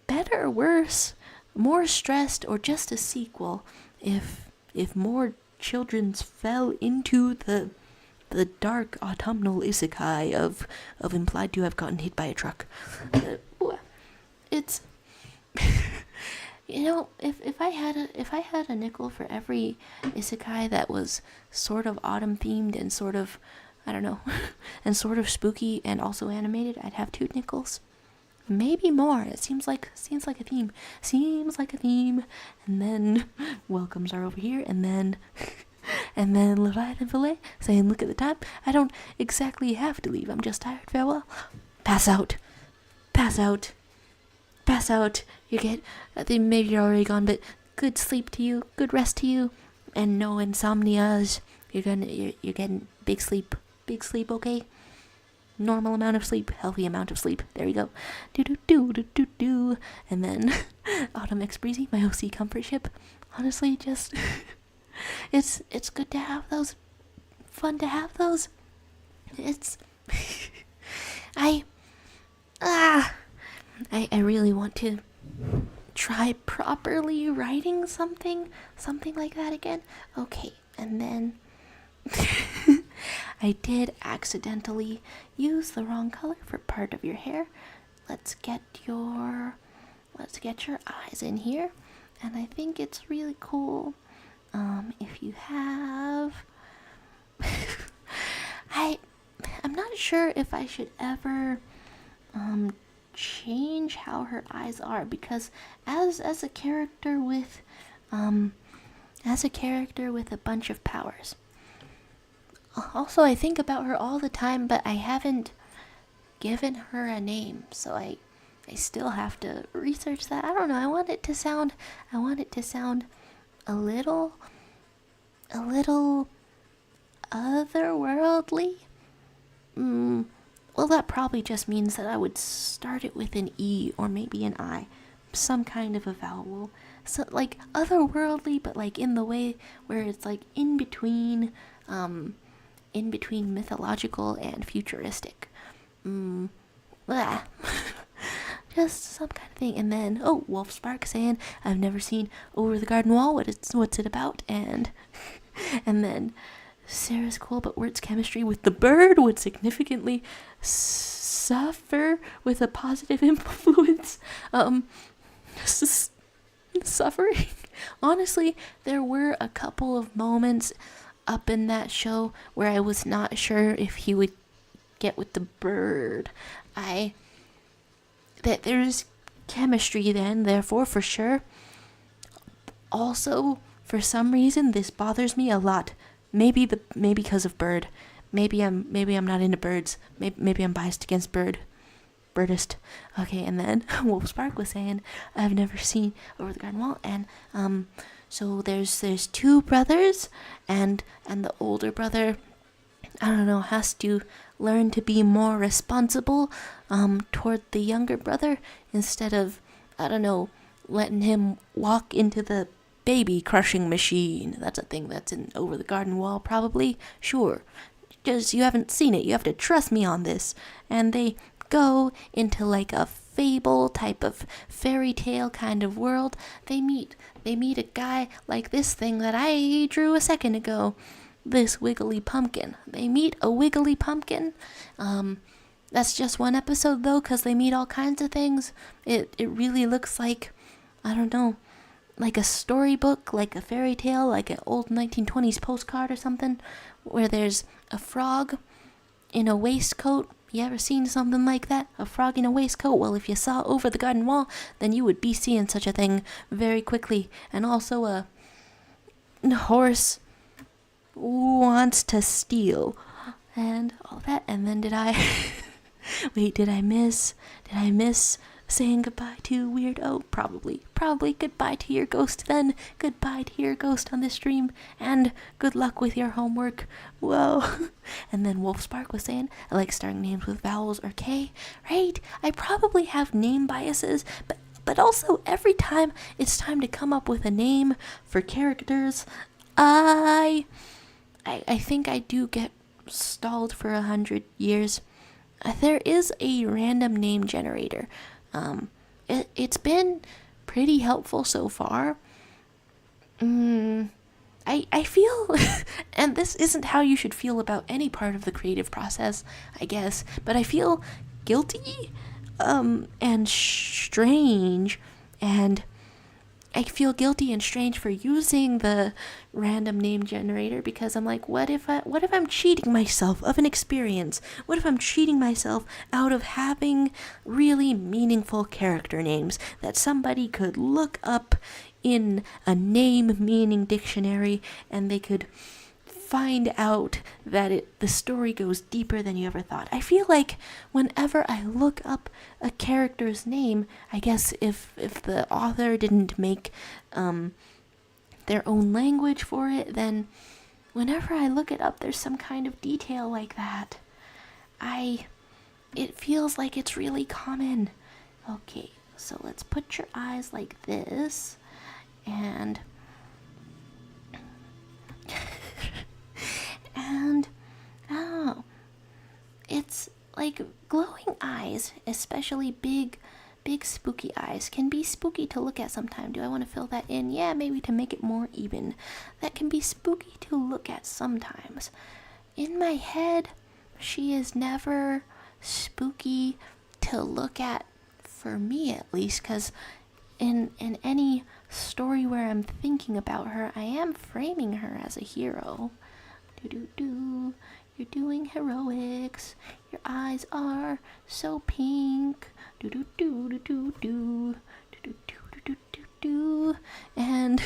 better or worse, more stressed, or just a sequel if more children's fell into the dark autumnal isekai of implied to have gotten hit by a truck? It's you know, if I had a nickel for every isekai that was sort of autumn themed and sort of, I don't know, and sort of spooky and also animated, I'd have 2 nickels. Maybe more. It seems like a theme. And then welcomes are over here, and then Leviathan Fillet saying, look at the time. I don't exactly have to leave. I'm just tired. Farewell. Pass out. You get, I think maybe you're already gone, but good sleep to you, good rest to you, and no insomnias. You're getting big sleep, okay? Normal amount of sleep, healthy amount of sleep. There you go. Do. And then Autumn X Breezy, my OC comfort ship. Honestly, just it's good to have those. Fun to have those. It's I really want to try properly writing something like that again. Okay, and then I did accidentally use the wrong color for part of your hair. Let's get your eyes in here, and I think it's really cool if you have I'm not sure if I should ever change how her eyes are, because as a character with a bunch of powers. Also, I think about her all the time, but I haven't given her a name, so I still have to research that. I don't know. I want it to sound a little otherworldly. Well, that probably just means that I would start it with an E or maybe an I, some kind of a vowel. So like otherworldly, but like in the way where it's like in between mythological and futuristic. Just some kind of thing. And then Wolfspark saying, I've never seen Over the Garden Wall, what's it about? And then Sarah's cool, but Wirt's chemistry with the bird would significantly suffer with a positive influence. Suffering. Honestly, there were a couple of moments up in that show where I was not sure if he would get with the bird. That there's chemistry then, therefore, for sure. Also, for some reason, this bothers me a lot. Maybe because of bird. Maybe I'm not into birds. Maybe I'm biased against birdist. Okay, and then Wolfspark was saying, I've never seen Over the Garden Wall, and so there's two brothers, and the older brother, I don't know, has to learn to be more responsible toward the younger brother, instead of, I don't know, letting him walk into the baby crushing machine. That's a thing that's in Over the Garden Wall, probably. Sure. Just you haven't seen it. You have to trust me on this. And they go into like a fable type of fairy tale kind of world. They meet a guy like this thing that I drew a second ago. This wiggly pumpkin. They meet a wiggly pumpkin. That's just one episode though, because they meet all kinds of things. It really looks like, I don't know, like a storybook, like a fairy tale, like an old 1920s postcard or something, where there's a frog in a waistcoat. You ever seen something like that? A frog in a waistcoat? Well, if you saw Over the Garden Wall, then you would be seeing such a thing very quickly. And also a horse wants to steal and all that. And then did I miss saying goodbye to Weirdo? Probably goodbye to your ghost then. Goodbye to your ghost on this stream, and good luck with your homework. Whoa. And then Wolfspark was saying, I like starting names with vowels or K. Right? I probably have name biases, but also every time it's time to come up with a name for characters, I think I do get stalled for 100 years. There is a random name generator. It's been pretty helpful so far. I feel, and this isn't how you should feel about any part of the creative process, I guess, but I feel guilty, and strange, and I feel guilty and strange for using the random name generator, because I'm like, what if I'm cheating myself of an experience? What if I'm cheating myself out of having really meaningful character names that somebody could look up in a name meaning dictionary, and they could find out that the story goes deeper than you ever thought. I feel like whenever I look up a character's name, I guess if the author didn't make their own language for it, then whenever I look it up, there's some kind of detail like that. It feels like it's really common. Okay, so let's put your eyes like this, and it's like glowing eyes, especially big big spooky eyes can be spooky to look at sometime. Do I want to fill that in? Yeah, maybe to make it more even. That can be spooky to look at sometimes. In my head, she is never spooky to look at, for me at least, because in any story where I'm thinking about her, I am framing her as a hero. Do-do-do. You're doing heroics. Your eyes are so pink. Do-do-do-do-do-do. Do-do-do-do-do-do. And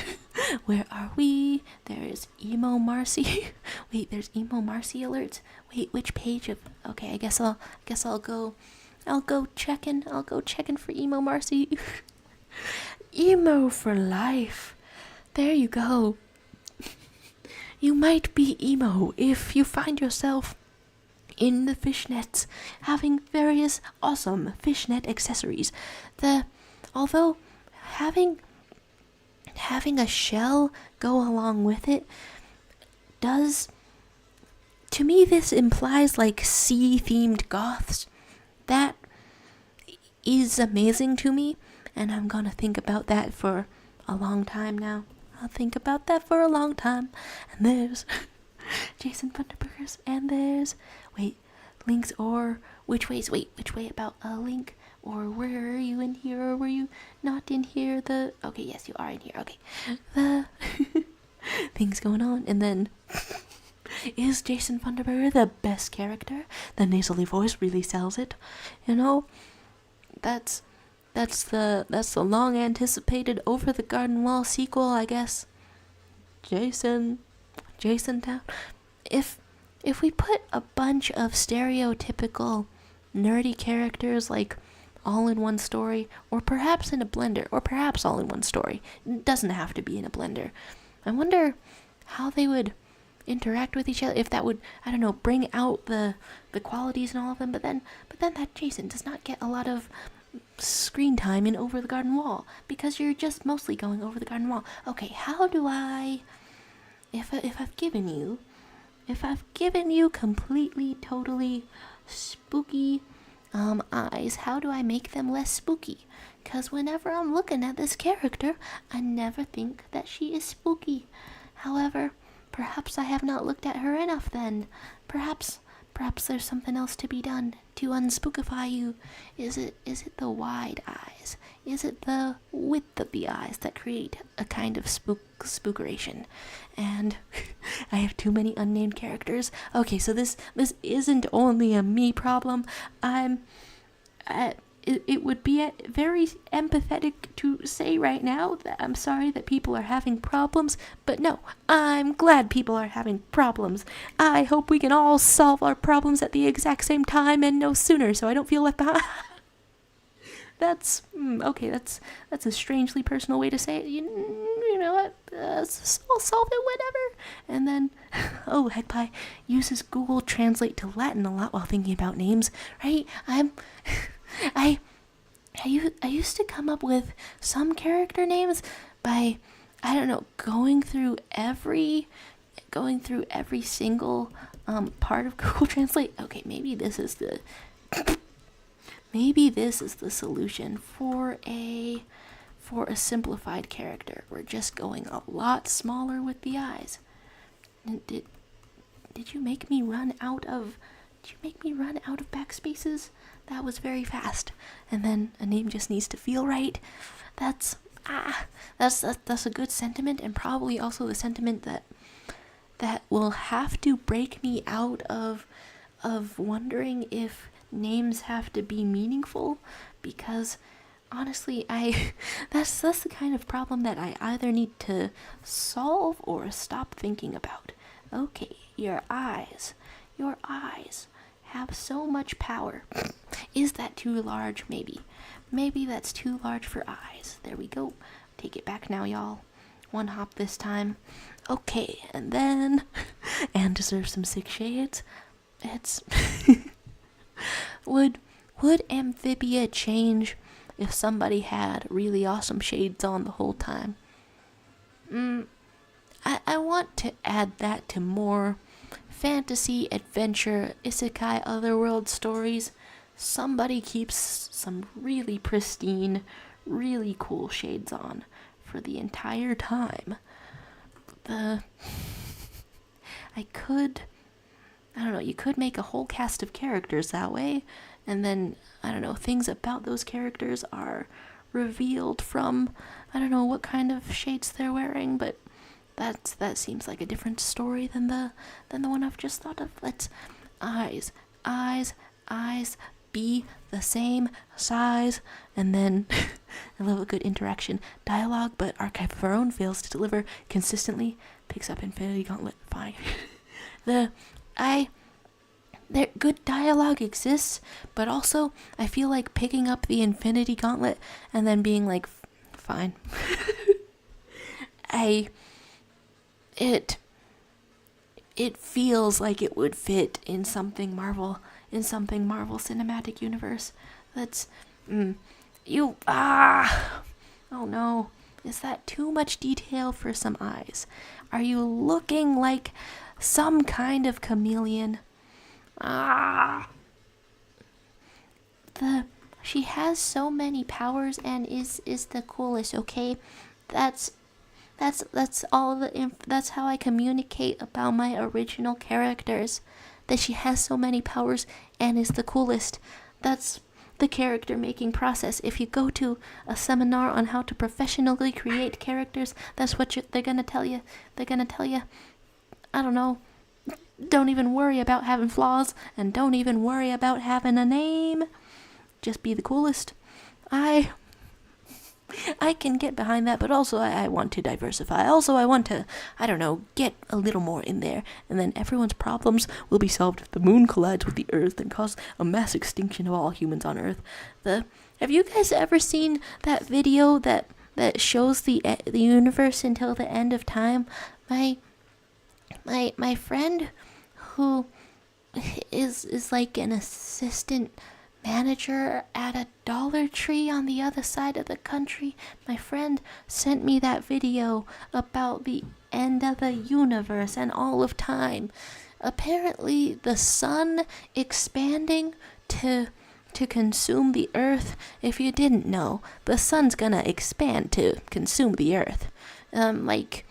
where are we? There's Emo Marcy. Wait, there's Emo Marcy alerts. Wait, which page of... Okay, I guess I'll go checking. I'll go checking for Emo Marcy. Emo for life. There you go. You might be emo if you find yourself in the fishnets, having various awesome fishnet accessories. Although having a shell go along with it does, to me, this implies like sea-themed goths. That is amazing to me, and I'm gonna think about that for a long time now. I'll think about that for a long time. And there's Jason Thunderburgers, and there's Links, or which way about a Link, or were you in here or were you not in here? Okay, yes, you are in here. Okay, the things going on. And then is Jason Thunderburger the best character? The nasally voice really sells it, that's the long anticipated Over the Garden Wall sequel, I guess. Jason Town. If we put a bunch of stereotypical nerdy characters like all in one story, or perhaps in a blender, or perhaps all in one story, it doesn't have to be in a blender. I wonder how they would interact with each other, if that would, I don't know, bring out the qualities in all of them, but then that Jason does not get a lot of screen time in Over the Garden Wall, because you're just mostly going over the garden wall. Okay, how do I, if I've given you completely, totally spooky eyes, how do I make them less spooky? Because whenever I'm looking at this character, I never think that she is spooky. However, perhaps I have not looked at her enough then. Perhaps there's something else to be done to unspookify you. Is it the wide eyes? Is it the width of the eyes that create a kind of spookeration? And I have too many unnamed characters. Okay, so this isn't only a me problem. It would be very empathetic to say right now that I'm sorry that people are having problems, but no, I'm glad people are having problems. I hope we can all solve our problems at the exact same time and no sooner, so I don't feel left behind. That's okay. That's a strangely personal way to say it. You know what? I'll solve it whenever. And then, Heckpie uses Google Translate to Latin a lot while thinking about names, right? I used to come up with some character names by, I don't know, going through every single part of Google Translate. Okay, maybe this is the solution for a simplified character. We're just going a lot smaller with the eyes. Did you make me run out of backspaces? That was very fast. And then a name just needs to feel right. That's a good sentiment, and probably also the sentiment that will have to break me out of wondering if names have to be meaningful, because honestly, that's the kind of problem that I either need to solve or stop thinking about. Okay, your eyes have so much power. Is that too large? Maybe that's too large for eyes. There we go. Take it back now, y'all. One hop this time. Okay, and then and deserve some 6 shades. It's would Amphibia change if somebody had really awesome shades on the whole time? I want to add that to more fantasy, adventure, isekai, otherworld stories. somebody keeps some really pristine, really cool shades on for the entire time. I don't know, you could make a whole cast of characters that way, and then, I don't know, things about those characters are revealed from, I don't know what kind of shades they're wearing, but that seems like a different story than the one I've just thought of. Let's eyes, be the same size, and then I love a good interaction. Dialogue, but Archive of Our Own fails to deliver consistently. Picks up Infinity Gauntlet. Fine. Good dialogue exists, but also I feel like picking up the Infinity Gauntlet and then being like, fine. It feels like it would fit in something Marvel Cinematic Universe. That's oh no. Is that too much detail for some eyes? Are you looking like some kind of chameleon? She has so many powers and is the coolest, okay? That's all that's how I communicate about my original characters. That she has so many powers and is the coolest. That's the character making process. If you go to a seminar on how to professionally create characters, that's what they're gonna tell you. They're gonna tell you, I don't know, don't even worry about having flaws, and don't even worry about having a name. Just be the coolest. I can get behind that, but also I want to diversify. Also, I want to, I don't know, get a little more in there, and then everyone's problems will be solved if the moon collides with the Earth and cause a mass extinction of all humans on Earth. Have you guys ever seen that video that shows the universe until the end of time? My friend, who is like an assistant manager at a Dollar Tree on the other side of the country, my friend sent me that video about the end of the universe and all of time. Apparently, the sun expanding to consume the Earth. If you didn't know, the sun's gonna expand to consume the Earth. Like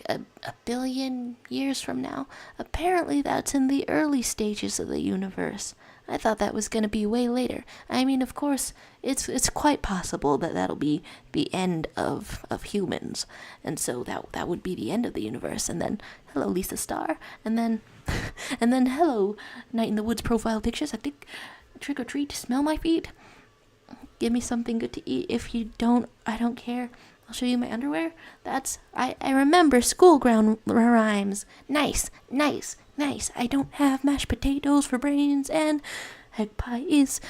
a billion years from now. Apparently, that's in the early stages of the universe. I thought that was going to be way later. I mean, of course, it's quite possible that that'll be the end of humans. And so that would be the end of the universe. And then, hello, Lisa Starr. And then, hello, Night in the Woods profile pictures. I think, trick or treat, smell my feet. Give me something good to eat. If you don't, I don't care. I'll show you my underwear. I remember school ground rhymes. Nice. I don't have mashed potatoes for brains, and egg pie is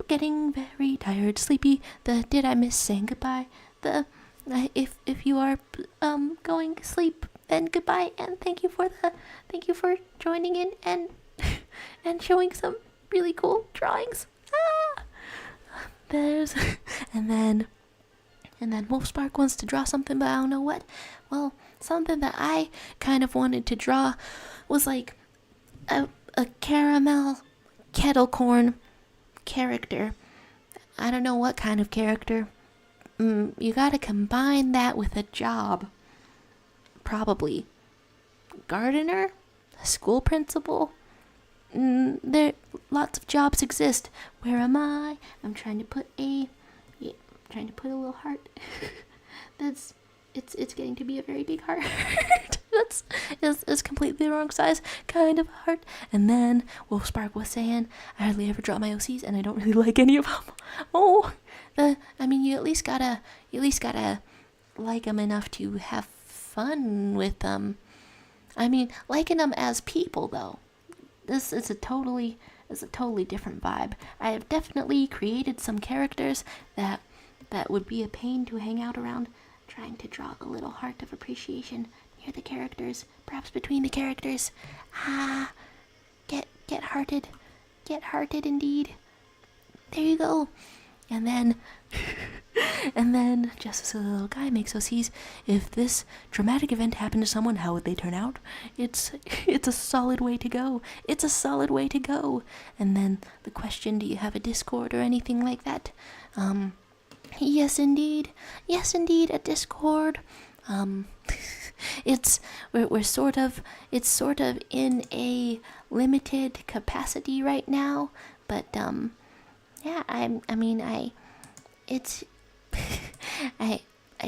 getting very tired, sleepy. Did I miss saying goodbye? If you are going to sleep, then goodbye, and thank you for joining in and and showing some really cool drawings. And then Wolfspark wants to draw something, but I don't know what. Well, something that I kind of wanted to draw was like a caramel kettle corn character. I don't know what kind of character. You gotta combine that with a job. Probably gardener, school principal. There, lots of jobs exist. Where am I? I'm trying to put a little heart. It's getting to be a very big heart. It's completely the wrong size kind of heart. And then Wolfspark was saying, I hardly ever draw my OCs and I don't really like any of them. You at least gotta like them enough to have fun with them. I mean, liking them as people though. This is a totally different vibe. I have definitely created some characters that would be a pain to hang out around, trying to draw a little heart of appreciation near the characters, perhaps between the characters. Get hearted indeed. There you go. And then and then just as a little guy makes us sees if this traumatic event happened to someone, how would they turn out? It's a solid way to go. It's a solid way to go. And then the question, do you have a Discord or anything like that? Yes indeed, a Discord. We're sort of in a limited capacity right now, but yeah, I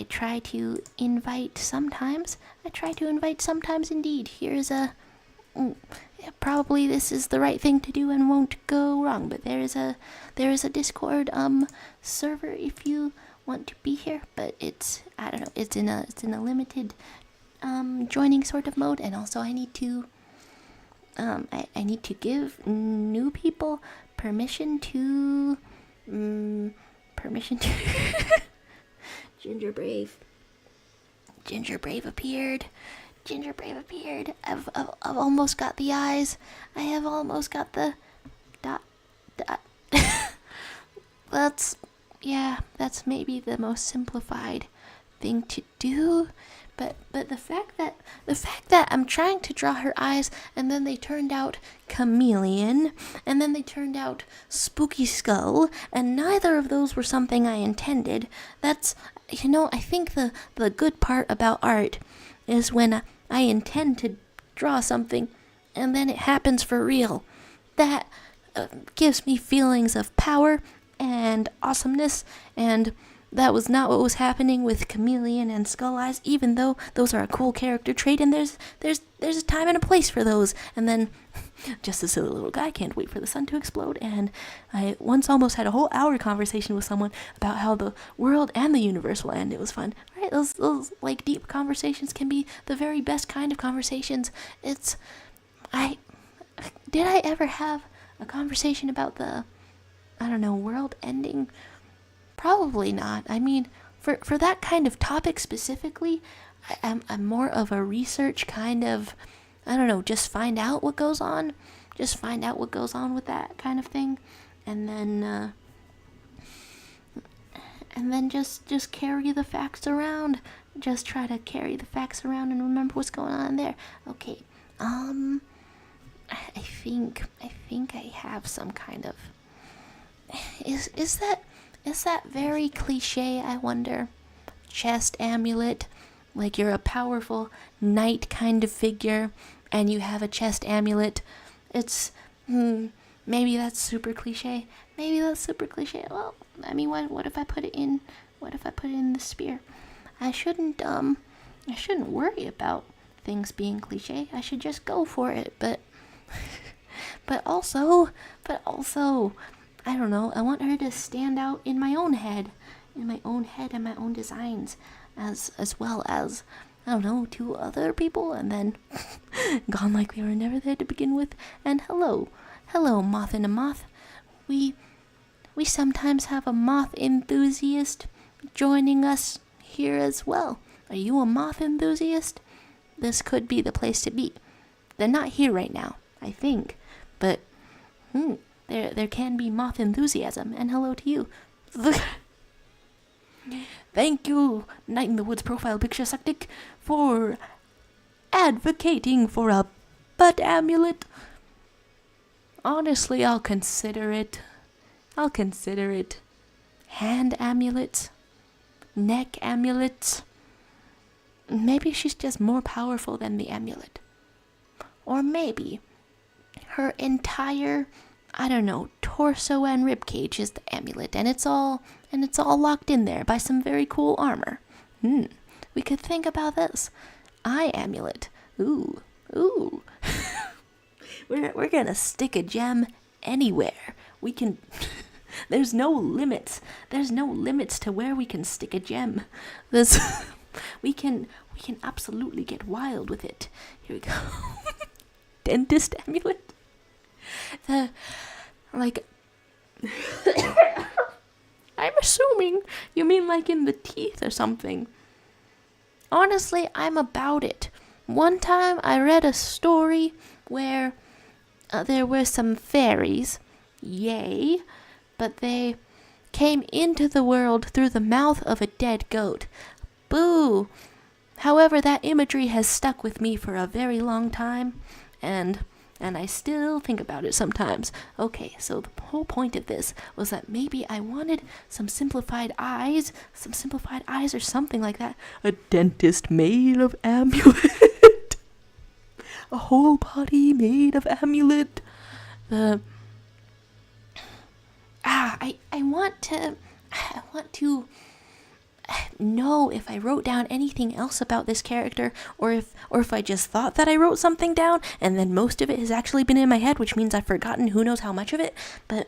try to invite sometimes. Indeed. Here's a probably this is the right thing to do and won't go wrong, but there is a Discord server if you want to be here, but it's in a limited joining sort of mode, and also I need to give new people permission to Ginger Brave appeared. I've almost got the eyes. I have almost got the dot. That's maybe the most simplified thing to do. But the fact that I'm trying to draw her eyes and then they turned out chameleon and then they turned out spooky skull and neither of those were something I intended. That's, I think the good part about art is when I intend to draw something and then it happens for real. That gives me feelings of power and awesomeness, and that was not what was happening with Chameleon and Skull Eyes, even though those are a cool character trait, and there's a time and a place for those. And then, just a silly little guy can't wait for the sun to explode, and I once almost had a whole hour conversation with someone about how the world and the universe will end. It was fun. Right? Those like deep conversations can be the very best kind of conversations. Did I ever have a conversation about the, world ending? Probably not. I mean, for that kind of topic specifically, I'm more of a research kind of, just find out what goes on. Just find out what goes on with that kind of thing. And then just carry the facts around. Just try to carry the facts around and remember what's going on there. Okay. I think I have some kind of... Is that very cliche, I wonder? Chest amulet, like you're a powerful knight kind of figure, and you have a chest amulet. It's, maybe that's super cliche. Well, I mean, what if I put it in the spear? I shouldn't worry about things being cliche. I should just go for it, but also, I don't know, I want her to stand out in my own head and my own designs, as well as, to other people, and then gone like they were never there to begin with. And hello, moth and a moth. We sometimes have a moth enthusiast joining us here as well. Are you a moth enthusiast? This could be the place to be. They're not here right now, I think, but there can be moth enthusiasm, and hello to you. Thank you, Night in the Woods profile picture suctic, for advocating for a butt amulet. Honestly, I'll consider it. Hand amulets, neck amulets. Maybe she's just more powerful than the amulet. Or maybe her entire, torso and ribcage is the amulet, and it's all locked in there by some very cool armor. We could think about this. Eye amulet. Ooh. We're gonna stick a gem anywhere. We can. There's no limits. There's no limits to where we can stick a gem. We can absolutely get wild with it. Here we go. Dentist amulet. I'm assuming you mean like in the teeth or something. Honestly, I'm about it. One time I read a story where there were some fairies, yay, but they came into the world through the mouth of a dead goat. Boo! However, that imagery has stuck with me for a very long time, and I still think about it sometimes. Okay, so the whole point of this was that maybe I wanted some simplified eyes or something like that. A dentist made of amulet. A whole body made of amulet. I want to know if I wrote down anything else about this character, or if I just thought that I wrote something down and then most of it has actually been in my head, which means I've forgotten who knows how much of it. But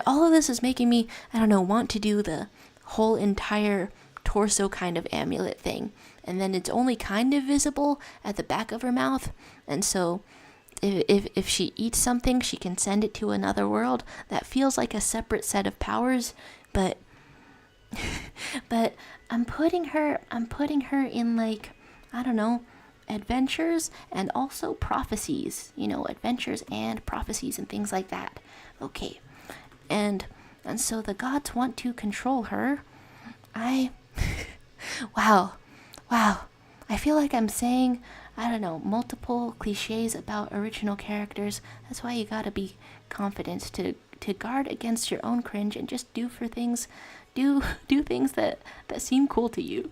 all of this is making me, I don't know, want to do the whole entire torso kind of amulet thing, and then it's only kind of visible at the back of her mouth, and so if she eats something, she can send it to another world. That feels like a separate set of powers, but I'm putting her in, like, I don't know, adventures and also prophecies, adventures and prophecies and things like that. Okay. And so the gods want to control her. Wow. I feel like I'm saying, I don't know, multiple cliches about original characters. That's why you gotta be confident to guard against your own cringe and just do things that seem cool to you.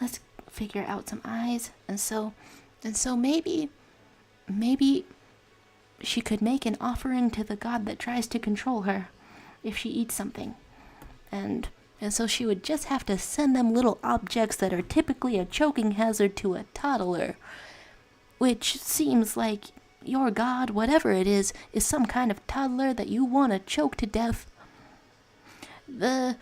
Let's figure out some eyes. And so maybe she could make an offering to the god that tries to control her if she eats something. And so she would just have to send them little objects that are typically a choking hazard to a toddler, which seems like your god, whatever it is some kind of toddler that you want to choke to death. I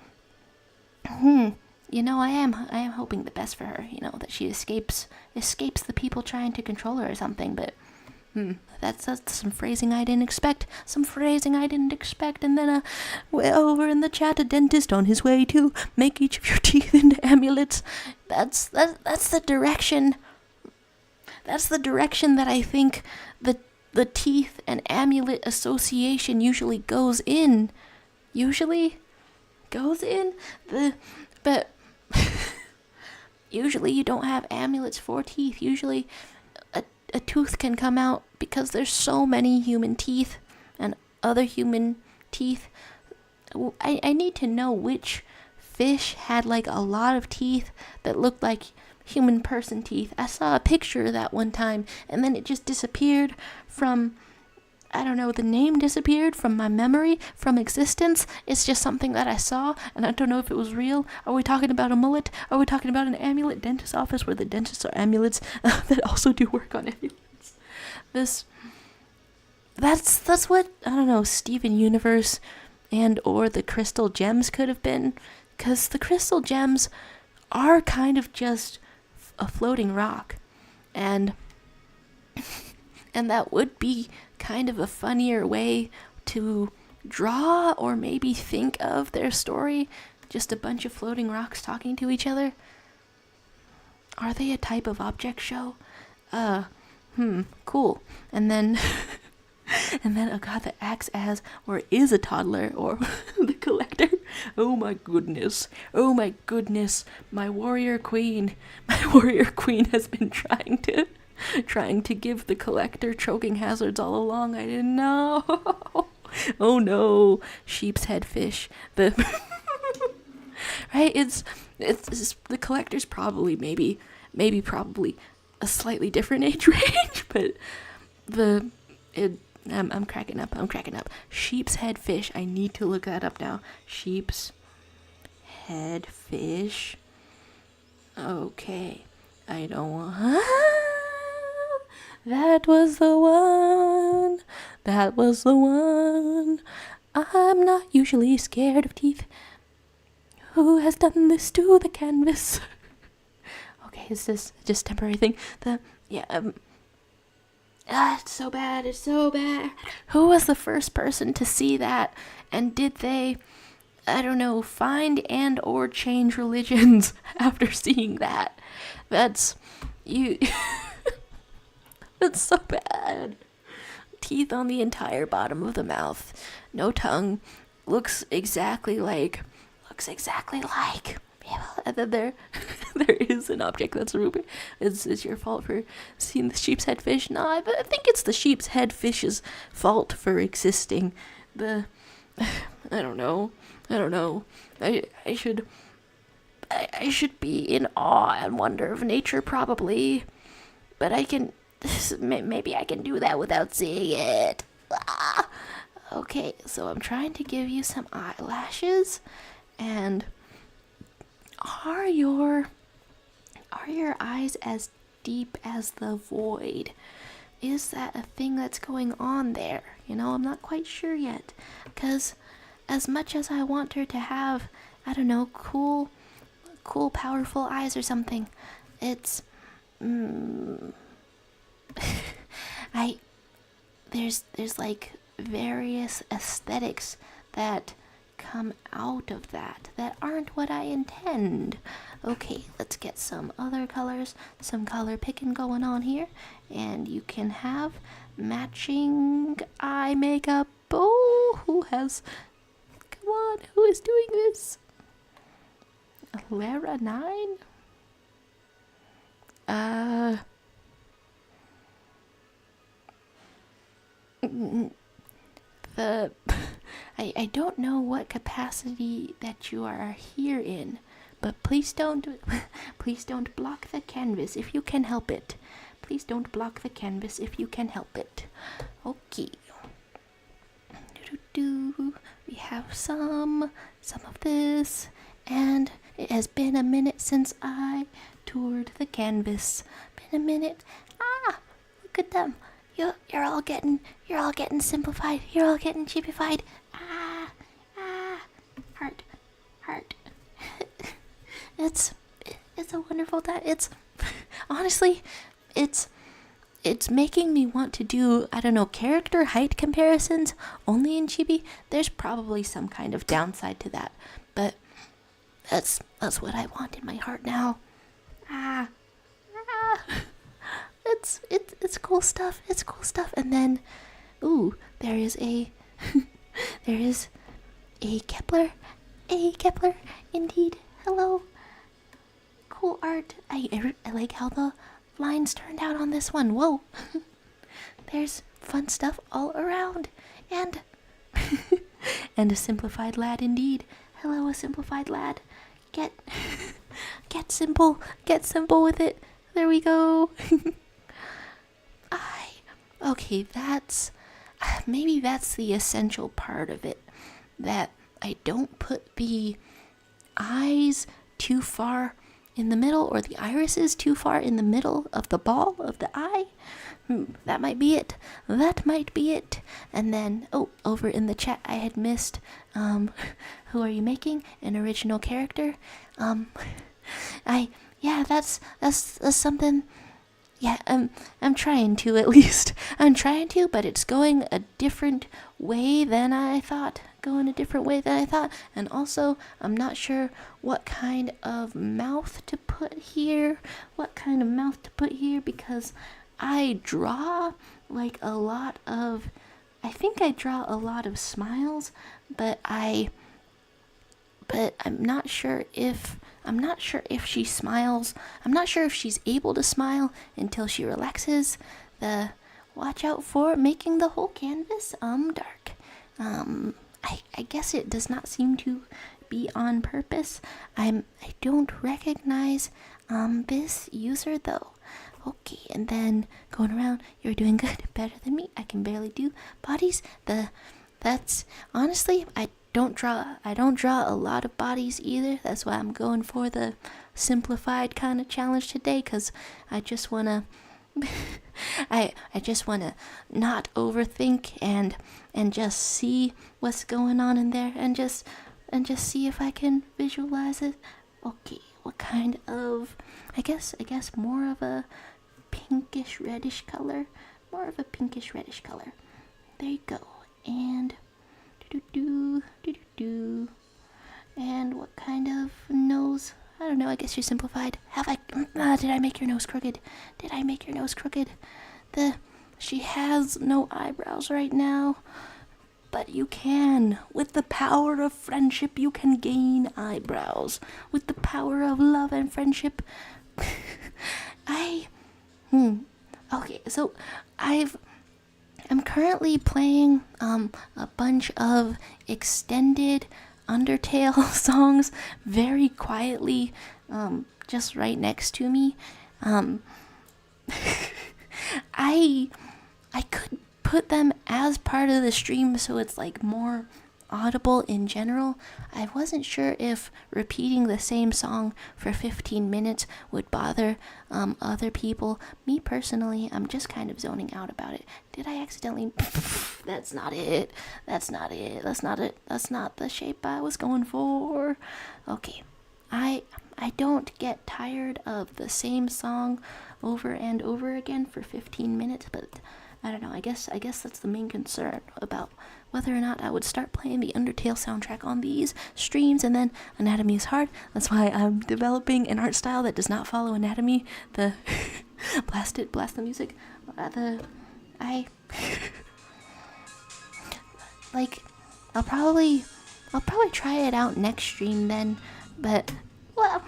am hoping the best for her, that she escapes the people trying to control her or something, but that's some phrasing I didn't expect. And then, over in the chat, a dentist on his way to make each of your teeth into amulets. That's the direction. That's the direction that I think the teeth and amulet association usually goes in. But usually you don't have amulets for teeth. Usually a tooth can come out because there's so many human teeth and other human teeth. I need to know which fish had like a lot of teeth that looked like human person teeth. I saw a picture of that one time and then it just disappeared from, I don't know, the name disappeared from my memory, from existence. It's just something that I saw, and I don't know if it was real. Are we talking about a mullet? Are we talking about an amulet dentist office where the dentists are amulets that also do work on amulets? That's what, I don't know, Steven Universe and or the crystal gems could have been, because the crystal gems are kind of just a floating rock, and that would be kind of a funnier way to draw or maybe think of their story. Just a bunch of floating rocks talking to each other. Are they a type of object show? Cool. And then a god that acts as or is a toddler or the collector. Oh my goodness. My warrior queen has been trying to give the collector choking hazards all along. I didn't know. Oh no, sheep's head fish. Right? It's the collector's probably maybe a slightly different age range, but I'm cracking up. Sheep's head fish. I need to look that up now. Sheep's head fish. Okay. I don't want. That was the one. I'm not usually scared of teeth. Who has done this to the canvas? Okay, is this just a temporary thing? It's so bad. Who was the first person to see that? And did they, I don't know, find and or change religions after seeing that? That's so bad. teeth on the entire bottom of the mouth. No tongue. Looks exactly like. Yeah, and then there is an object that's a ruby. It's your fault for seeing the sheep's head fish. No, I think it's the sheep's head fish's fault for existing. I don't know. I should be in awe and wonder of nature, probably. But maybe I can do that without seeing it. Ah! Okay, so I'm trying to give you some eyelashes, and are your eyes as deep as the void? Is that a thing that's going on there? I'm not quite sure yet, because as much as I want her to have, I don't know, cool, powerful eyes or something, it's, there's like various aesthetics that come out of that aren't what I intend. Okay, let's get some other colors, some color picking going on here, and you can have matching eye makeup. Oh, who is doing this? Lara 9? I don't know what capacity that you are here in, but please don't block the canvas if you can help it. Please don't block the canvas if you can help it. Okay. We have some of this, and it has been a minute since I toured the canvas. Been a minute. Ah, look at them. You're all getting simplified. You're all getting cheapified. Heart. It's a wonderful time. Honestly, it's making me want to do, I don't know, character height comparisons only in chibi. There's probably some kind of downside to that, but that's what I want in my heart now. It's cool stuff. It's cool stuff. And then, there is a Kepler. A Kepler, indeed. Hello. Cool art. I like how the lines turned out on this one. Whoa. There's fun stuff all around. And and a simplified lad indeed. Hello, a simplified lad. Get simple. Get simple with it. There we go. Okay, maybe that's the essential part of it, that I don't put the eyes too far in the middle, or the irises too far in the middle of the ball of the eye. That might be it. And then, over in the chat I had missed, who are you making? An original character? That's something. Yeah, I'm trying to, at least. I'm trying to, but it's going a different way than I thought. And also, I'm not sure what kind of mouth to put here. Because I draw a lot of smiles, but I'm not sure if she smiles. I'm not sure if she's able to smile until she relaxes. Watch out for making the whole canvas dark. I guess it does not seem to be on purpose. I don't recognize this user though. Okay, and then going around, you're doing good, better than me. I can barely do bodies. That's honestly, I don't draw a lot of bodies either. That's why I'm going for the simplified kind of challenge today, because I just wanna I just wanna not overthink and just see what's going on in there, and just see if I can visualize it. Okay, what kind of, I guess more of a pinkish reddish color. There you go. And and what kind of nose? I don't know, I guess you simplified. Did I make your nose crooked? She has no eyebrows right now. But you can. With the power of friendship, you can gain eyebrows. With the power of love and friendship, Okay, so I'm currently playing a bunch of extended Undertale songs very quietly, just right next to me. I could put them as part of the stream so it's like more audible in general. I wasn't sure if repeating the same song for 15 minutes would bother other people. Me personally, I'm just kind of zoning out about it. Did I accidentally? That's not it. That's not it. That's not it. That's not the shape I was going for. Okay. I don't get tired of the same song over and over again for 15 minutes, but I don't know. I guess that's the main concern about whether or not I would start playing the Undertale soundtrack on these streams. And then Anatomy is hard. That's why I'm developing an art style that does not follow Anatomy. The blast the music. Like, I'll probably try it out next stream then. But well,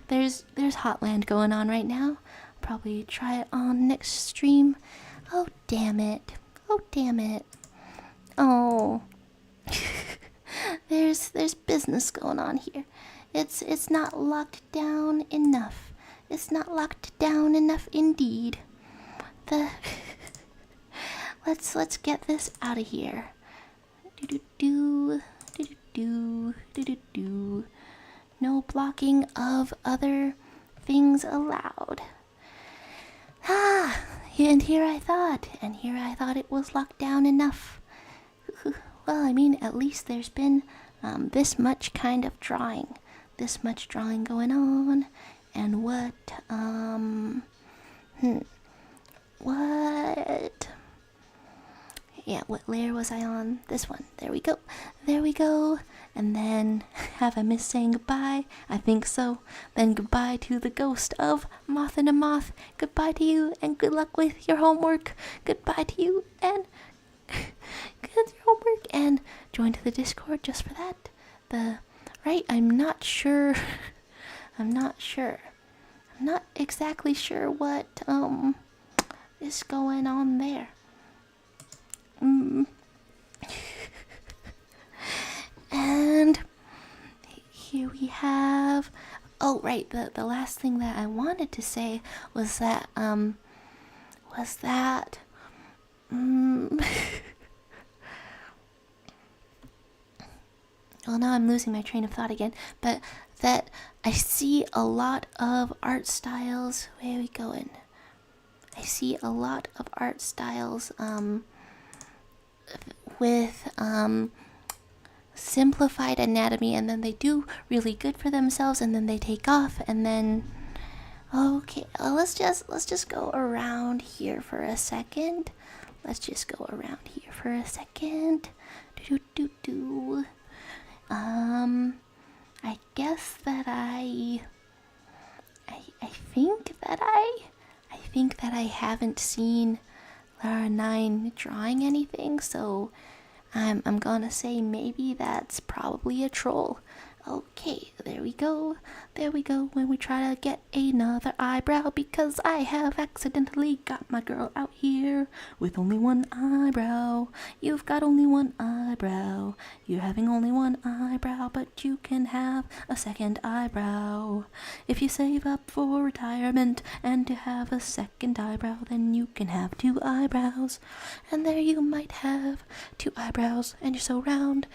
there's Hotland going on right now. Probably try it on next stream. Oh damn it. Oh. there's business going on here. It's not locked down enough. It's not locked down enough indeed. Let's get this out of here. No blocking of other things allowed. And here I thought it was locked down enough. Well, I mean, at least there's been this much kind of drawing. This much drawing going on. And what layer was I on? This one. There we go. And then, have I missed saying goodbye? I think so. Then goodbye to the ghost of Moth and a Moth. Goodbye to you, and good luck with your homework. Goodbye to you, and good luck with your homework. And join to the Discord just for that. I'm not sure. I'm not exactly sure what is going on there. And here we have, oh right, the last thing that I wanted to say was that well, now I'm losing my train of thought again, but that I see a lot of art styles. Where are we going? I see a lot of art styles with simplified anatomy, and then they do really good for themselves, and then they take off, and then okay, let's just go around here for a second. I guess that I think that I haven't seen Lara 9 drawing anything, so I'm gonna say maybe that's probably a troll. Okay, there we go. When we try to get another eyebrow, because I have accidentally got my girl out here with only one eyebrow. You've got only one eyebrow. You're having only one eyebrow, but you can have a second eyebrow. If you save up for retirement and to have a second eyebrow, then you can have two eyebrows. And there you might have two eyebrows, and you're so round.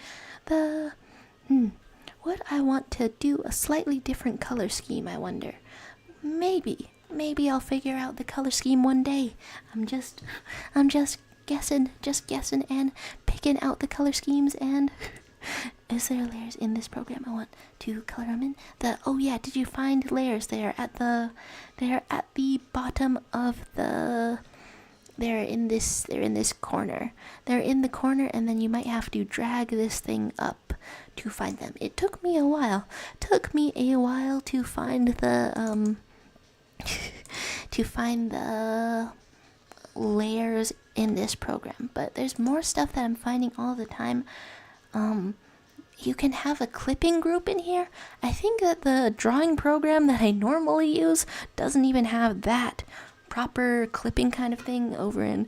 Would I want to do a slightly different color scheme, I wonder? Maybe I'll figure out the color scheme one day. I'm just guessing and picking out the color schemes. And is there layers in this program I want to color them in? Oh yeah, did you find layers? They're at the bottom of the. They're in this corner. They're in the corner, and then you might have to drag this thing up to find them. It took me a while. To find the layers in this program, but there's more stuff that I'm finding all the time. You can have a clipping group in here. I think that the drawing program that I normally use doesn't even have that proper clipping kind of thing over in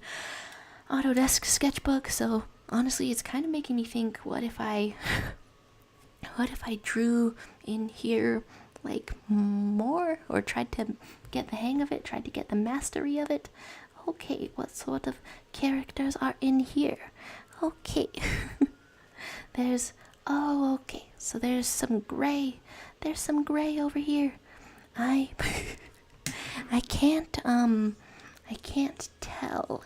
Autodesk Sketchbook. So honestly, it's kind of making me think, what if I drew in here like more, or tried to get the hang of it, tried to get the mastery of it. Okay, what sort of characters are in here? Okay. Okay, so there's some gray. There's some gray over here. I can't tell.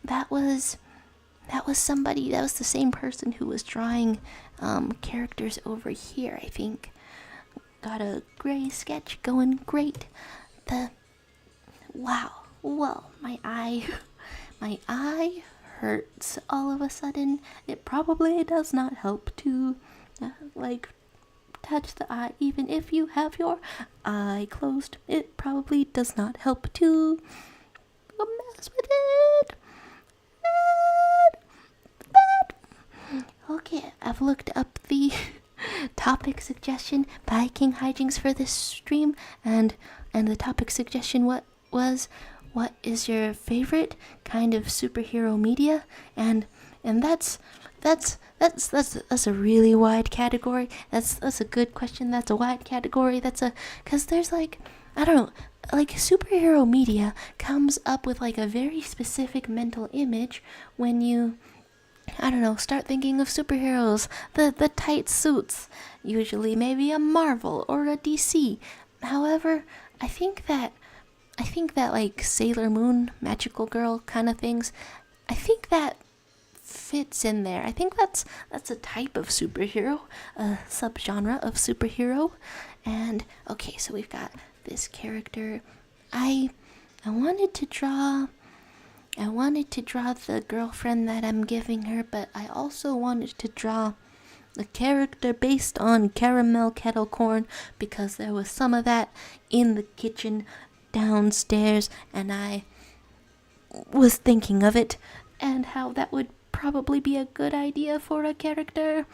That was somebody, that was the same person who was drawing characters over here, I think. Got a gray sketch going great. Wow, well, my eye hurts all of a sudden. It probably does not help to touch the eye, even if you have your eye closed. It probably does not help to mess with it. Okay, I've looked up the topic suggestion by King Hijinks for this stream, and the topic suggestion what is your favorite kind of superhero media? And that's a really wide category. That's a good question. That's a wide category. Because there's I don't know, superhero media comes up with a very specific mental image when you, I don't know, start thinking of superheroes, the tight suits, usually maybe a Marvel or a DC. However, I think that Sailor Moon, Magical Girl kind of things, I think that fits in there. I think that's a type of superhero, a subgenre of superhero. And okay, so we've got this character. I wanted to draw the girlfriend that I'm giving her, but I also wanted to draw a character based on caramel kettle corn, because there was some of that in the kitchen downstairs, and I was thinking of it and how that would probably be a good idea for a character.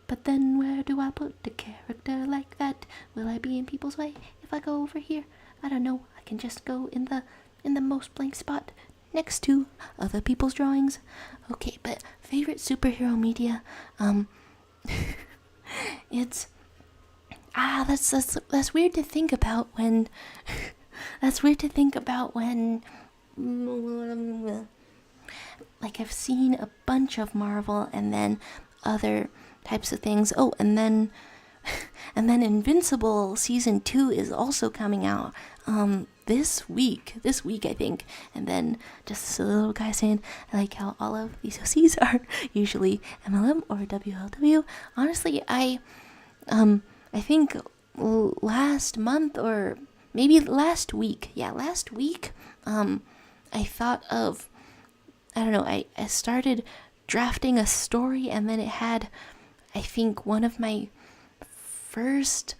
But then where do I put a character like that? Will I be in people's way if I go over here? I don't know. I can just go in the most blank spot next to other people's drawings. Okay, but favorite superhero media, it's that's weird to think about when that's weird to think about when I've seen a bunch of Marvel and then other types of things. Oh, and then Invincible season 2 is also coming out this week I think. And then just a little guy saying I like how all of these OCs are usually MLM or WLW. Honestly, I think last month, or maybe last week, I thought of, I don't know, I started drafting a story, and then it had, I think, one of my first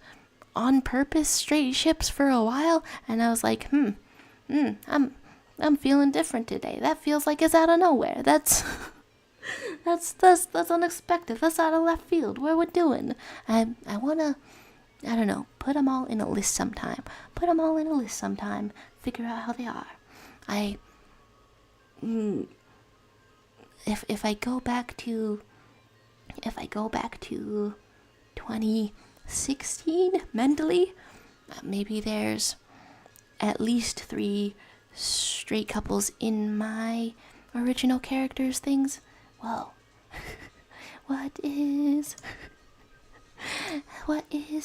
on purpose straight ships for a while, and I was like, I'm feeling different today. That feels like it's out of nowhere. That's unexpected. That's out of left field. What we're doing. I wanna, I don't know, put them all in a list sometime. Figure out how they are. If I go back to 2016 mentally, maybe there's at least 3 straight couples in my original characters things. Well, what is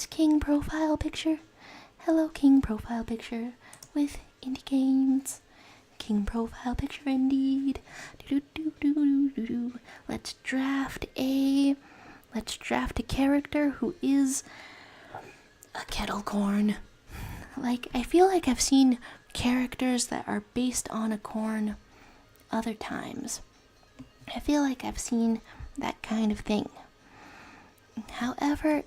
King profile picture? Hello, King profile picture with indie games. King profile picture indeed. Let's draft a character who is a kettle corn. I feel like I've seen characters that are based on a corn other times. I feel like I've seen that kind of thing. However,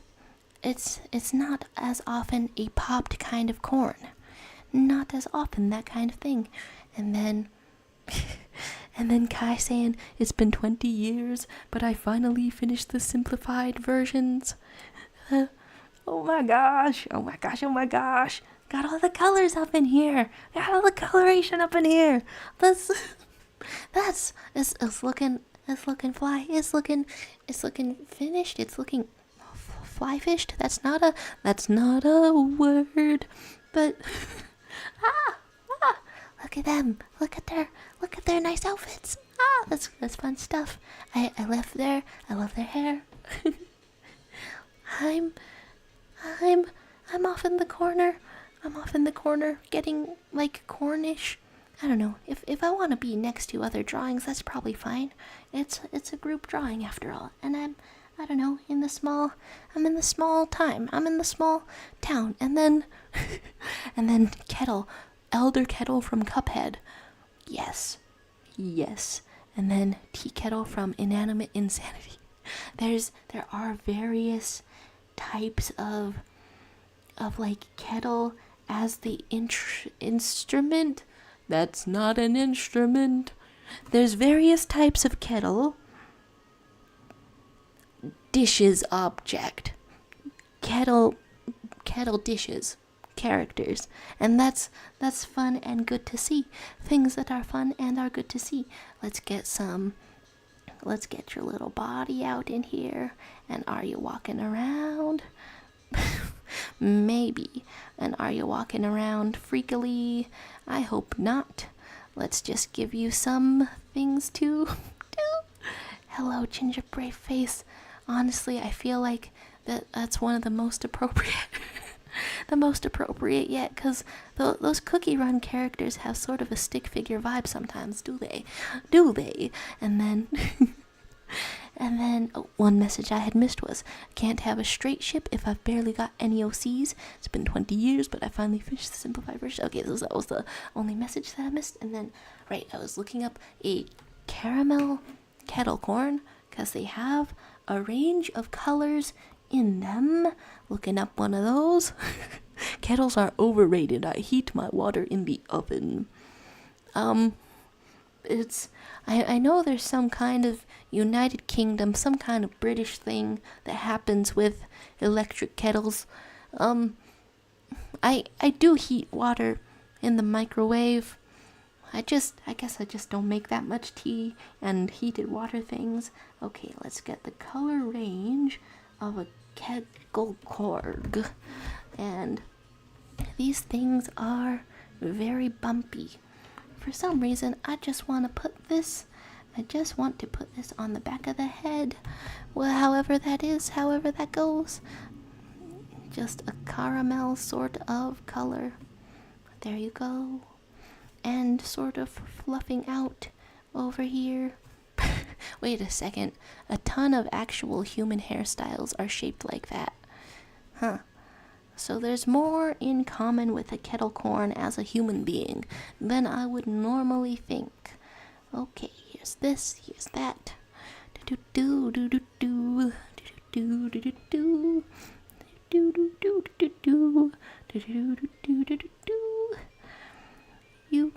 it's not as often a popped kind of corn. not as often, that kind of thing. And then and then Kai saying, it's been 20 years, but I finally finished the simplified versions. Oh my gosh, oh my gosh, oh my gosh. Got all the colors up in here. Got all the coloration up in here. It's looking fly. It's looking finished. It's looking fly fished. That's not a word. But look at them. Look at their nice outfits. That's fun stuff. I love their hair. I'm off in the corner. I'm off in the corner getting like Cornish. I don't know. If I want to be next to other drawings, that's probably fine. It's a group drawing after all. And I don't know, I'm in the small time. I'm in the small town. And then and then Kettle, Elder Kettle from Cuphead. Yes. And then Tea Kettle from Inanimate Insanity. There are various types of like kettle as the instrument. That's not an instrument. There's various types of kettle. Dishes object. Kettle dishes characters. And that's fun and good to see. Things that are fun and are good to see. Let's get your little body out in here. And are you walking around? Maybe. And are you walking around freakily? I hope not. Let's just give you some things to do. Hello, gingerbread face. Honestly, I feel like that's one of the most appropriate. The most appropriate yet, because those Cookie Run characters have sort of a stick figure vibe sometimes, do they? And then one message I had missed was, can't have a straight ship if I've barely got any OCs. It's been 20 years, but I finally finished the simplified version. Okay, that was the only message that I missed. And then, right, I was looking up a caramel kettle corn, because they have a range of colors in them. Looking up one of those. Kettles are overrated. I heat my water in the oven. I know there's some kind of United Kingdom, some kind of British thing that happens with electric kettles. I do heat water in the microwave. I guess I just don't make that much tea and heated water things. Okay, let's get the color range of a kettle corn. And these things are very bumpy. For some reason, I just want to put this on the back of the head. Well, however that goes. Just a caramel sort of color. There you go. And sort of fluffing out over here. Wait a second. A ton of actual human hairstyles are shaped like that. Huh. So there's more in common with a kettle corn as a human being than I would normally think. Okay, here's this, here's that. You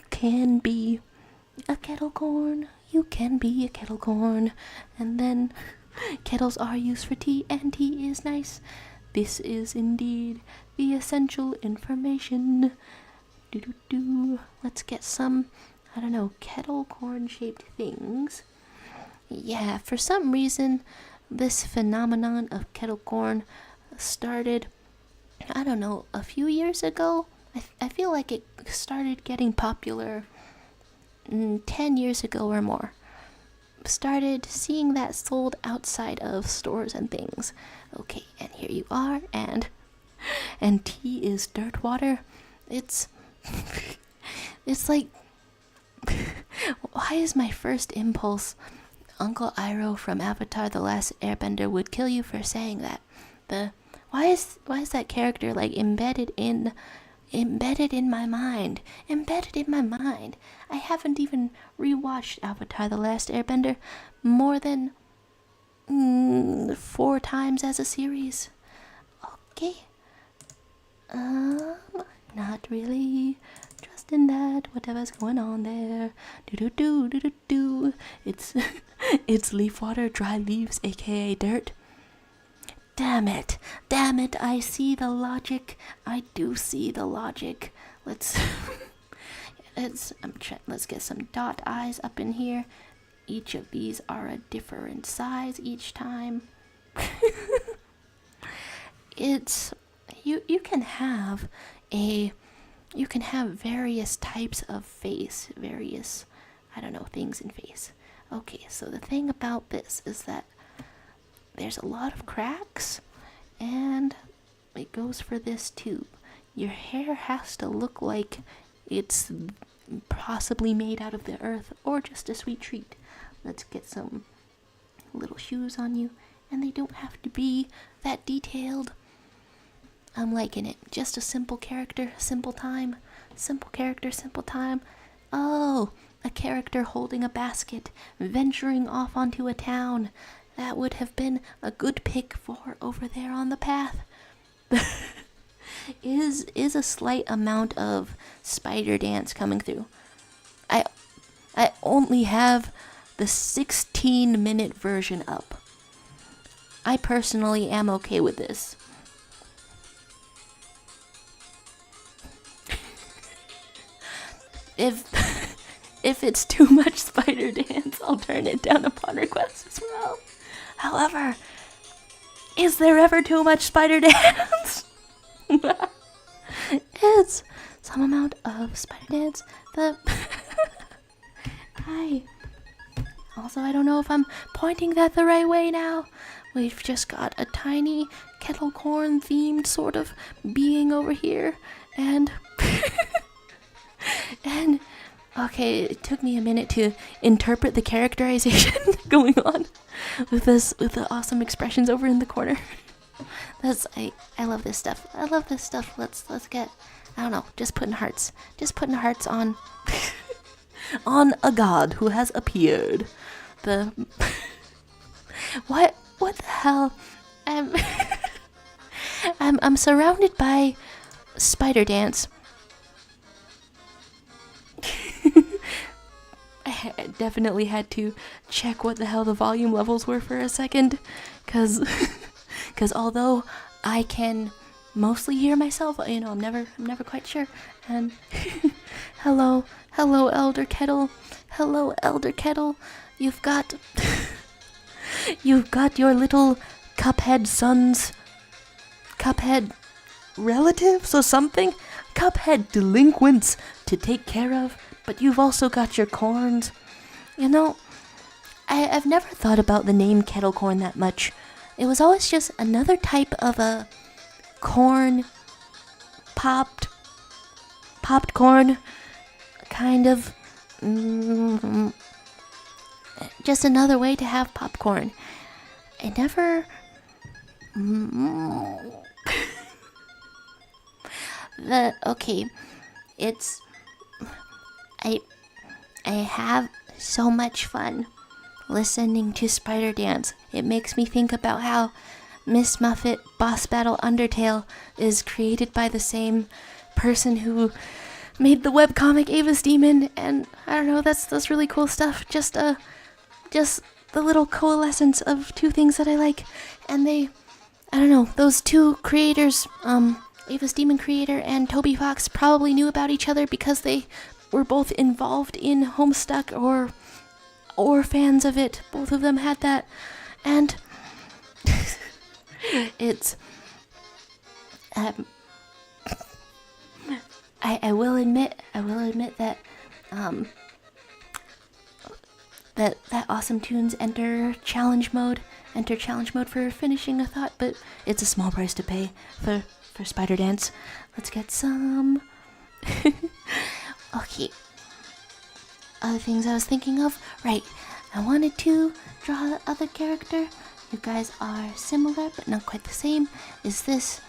can be a kettle corn. You can be a kettle corn. And then kettles are used for tea, and tea is nice. This is indeed the essential information. Let's get some, I don't know, kettle corn shaped things. Yeah, for some reason, this phenomenon of kettle corn started, I don't know, a few years ago. I feel like it started getting popular 10 years ago or more. Started seeing that sold outside of stores and things. Okay, and here you are, and tea is dirt water. It's like, why is my first impulse Uncle Iroh from Avatar: The Last Airbender would kill you for saying that? Why is that character like embedded in my mind. I haven't even rewatched Avatar: The Last Airbender more than 4 times as a series. Okay. Not really. Trust in that. Whatever's going on there. Do do do do do do. It's it's leaf water, dry leaves, aka dirt. Damn it. Damn it. I see the logic. I do see the logic. Let's let's get some dot eyes up in here. Each of these are a different size each time. It's you can have various types of face, various, I don't know, things in face. Okay, so the thing about this is that there's a lot of cracks, and it goes for this too. Your hair has to look like it's possibly made out of the earth or just a sweet treat. Let's get some little shoes on you, and they don't have to be that detailed. I'm liking it. Just a simple character, simple time. Simple character, simple time. Oh, a character holding a basket, venturing off onto a town. That would have been a good pick for over there on the path. Is a slight amount of spider dance coming through. I only have the 16-minute version up. I personally am okay with this. If it's too much spider dance, I'll turn it down upon request as well. However, is there ever too much spider dance? It's some amount of spider dance. I don't know if I'm pointing that the right way now. We've just got a tiny kettle corn themed sort of being over here, and and okay, it took me a minute to interpret the characterization going on with the awesome expressions over in the corner. I love this stuff. I love this stuff. Let's get, I don't know, just putting hearts on on a god who has appeared. What the hell? I'm surrounded by spider dance. I definitely had to check what the hell the volume levels were for a second, cause although I can mostly hear myself, I'm never quite sure. And hello Elder Kettle, you've got your little Cuphead sons, Cuphead relatives or something, Cuphead delinquents to take care of. But you've also got your corns. I've never thought about the name kettle corn that much. It was always just another type of a corn, popped corn, kind of, just another way to have popcorn. I never, it's, I have so much fun listening to Spider Dance. It makes me think about how Miss Muffet Boss Battle Undertale is created by the same person who made the webcomic Ava's Demon, and I don't know, that's really cool stuff. Just the little coalescence of two things that I like, and those two creators, Ava's Demon creator and Toby Fox, probably knew about each other because they were both involved in Homestuck or fans of it. Both of them had that, and it's I will admit that that Awesome Tunes enter challenge mode for finishing a thought, but it's a small price to pay for Spider Dance. Let's get some. Okay. Other things I was thinking of. Right. I wanted to draw the other character. You guys are similar, but not quite the same. Is that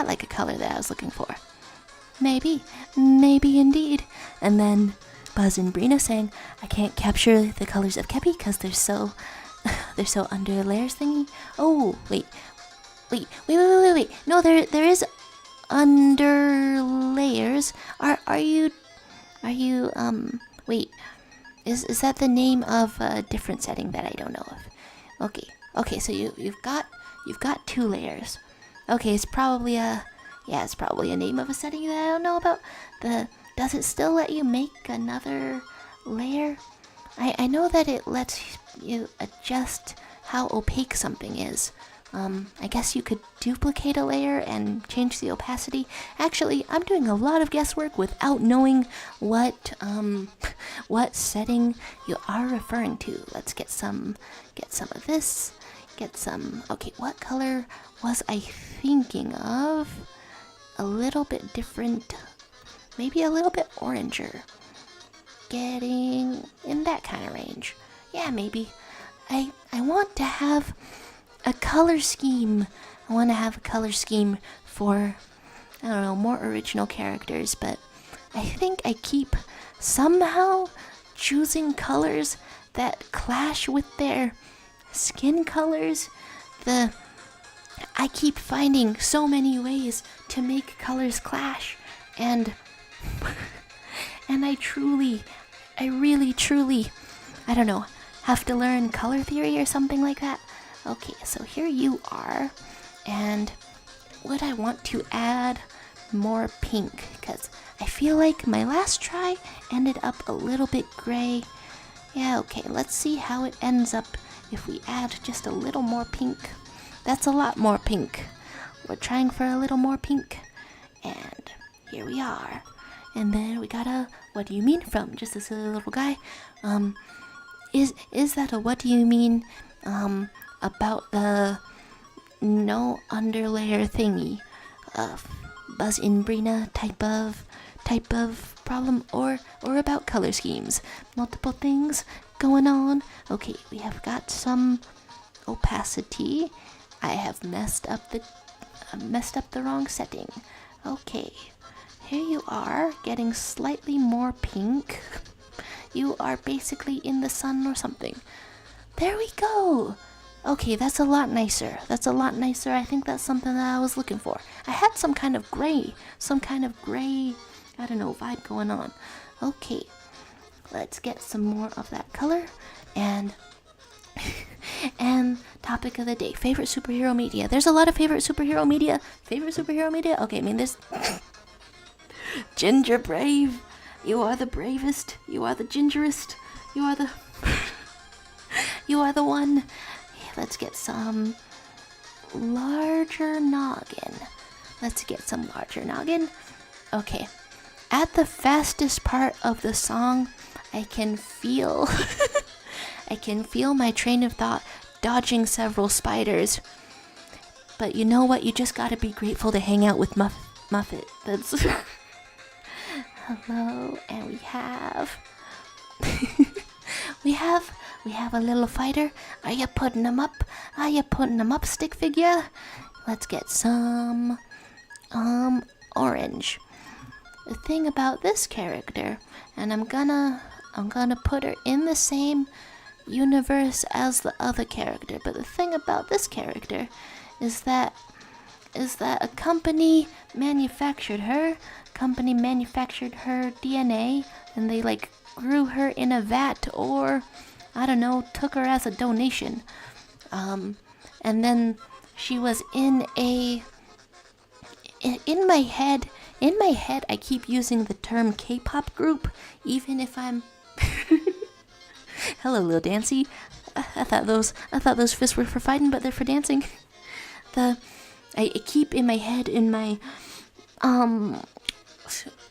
like a color that I was looking for? Maybe indeed. And then Buzz and Brina saying, I can't capture the colors of Kepi because they're so under layers thingy. Oh, wait. Wait. No, there is under layers. Are you wait, is that the name of a different setting that I don't know of? Okay, so you've got 2 layers. Okay, it's probably a name of a setting that I don't know about. Does it still let you make another layer? I know that it lets you adjust how opaque something is. I guess you could duplicate a layer and change the opacity. Actually, I'm doing a lot of guesswork without knowing what setting you are referring to. Let's get some of this. Okay, what color was I thinking of? A little bit different, maybe a little bit oranger. Getting in that kind of range. Yeah, maybe. I want to have a color scheme. I want to have a color scheme for, I don't know, more original characters, but I think I keep somehow choosing colors that clash with their skin colors. I keep finding so many ways to make colors clash, and I really truly, I don't know, have to learn color theory or something like that. Okay, so here you are, and would I want to add more pink? Because I feel like my last try ended up a little bit gray. Yeah, okay, let's see how it ends up if we add just a little more pink. That's a lot more pink. We're trying for a little more pink, and here we are. And then we got a what do you mean from just this little guy. Is that a what do you mean about the no underlayer thingy? Buzz in Brina type of problem, or about color schemes. Multiple things going on. Okay, we have got some opacity. I have messed up the wrong setting. Okay, here you are, getting slightly more pink. You are basically in the sun or something. There we go. Okay, that's a lot nicer. I think that's something that I was looking for. I had some kind of gray, I don't know, vibe going on. Okay, let's get some more of that color. And and topic of the day, favorite superhero media. There's a lot of favorite superhero media. Okay, I mean, there's Ginger Brave. You are the bravest. You are the gingerest. You are the you are the one. Let's get some larger noggin. Okay. At the fastest part of the song, I can feel my train of thought dodging several spiders. But you know what? You just gotta be grateful to hang out with Muffet. That's hello, and we have we have a little fighter. Are you putting him up, stick figure? Let's get some orange. The thing about this character, and I'm gonna put her in the same universe as the other character, but the thing about this character is that a company manufactured her DNA, and they like grew her in a vat, or I don't know, took her as a donation, and then she was in my head I keep using the term K-pop group, even if I'm hello, Lil Dancy. I thought those fists were for fighting, but they're for dancing. I keep in my head, in my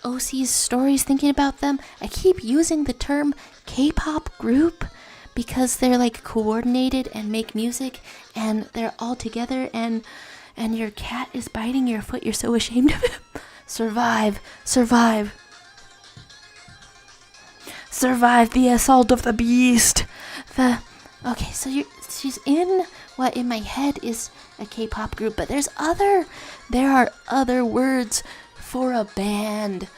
OC's stories, thinking about them, I keep using the term K-pop group because they're like coordinated and make music, and they're all together, and your cat is biting your foot. You're so ashamed of him. Survive the assault of the beast. Okay, so she's in what in my head is a K-pop group, but there are other words for a band.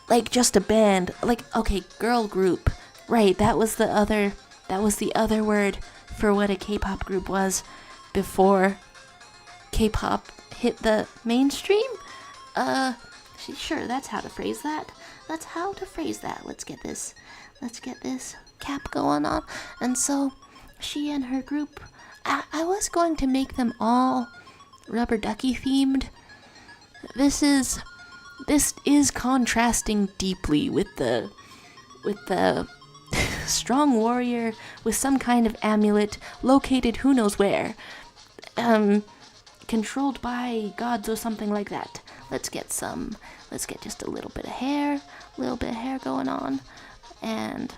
Like just a band. Like, okay, girl group. Right, that was the other word for what a K-pop group was before K-pop hit the mainstream. Sure, that's how to phrase that. Let's get this cap going on. And so she and her group, I was going to make them all rubber ducky themed. This is contrasting deeply with the strong warrior with some kind of amulet located who knows where, controlled by gods or something like that. Let's get just a little bit of hair going on. And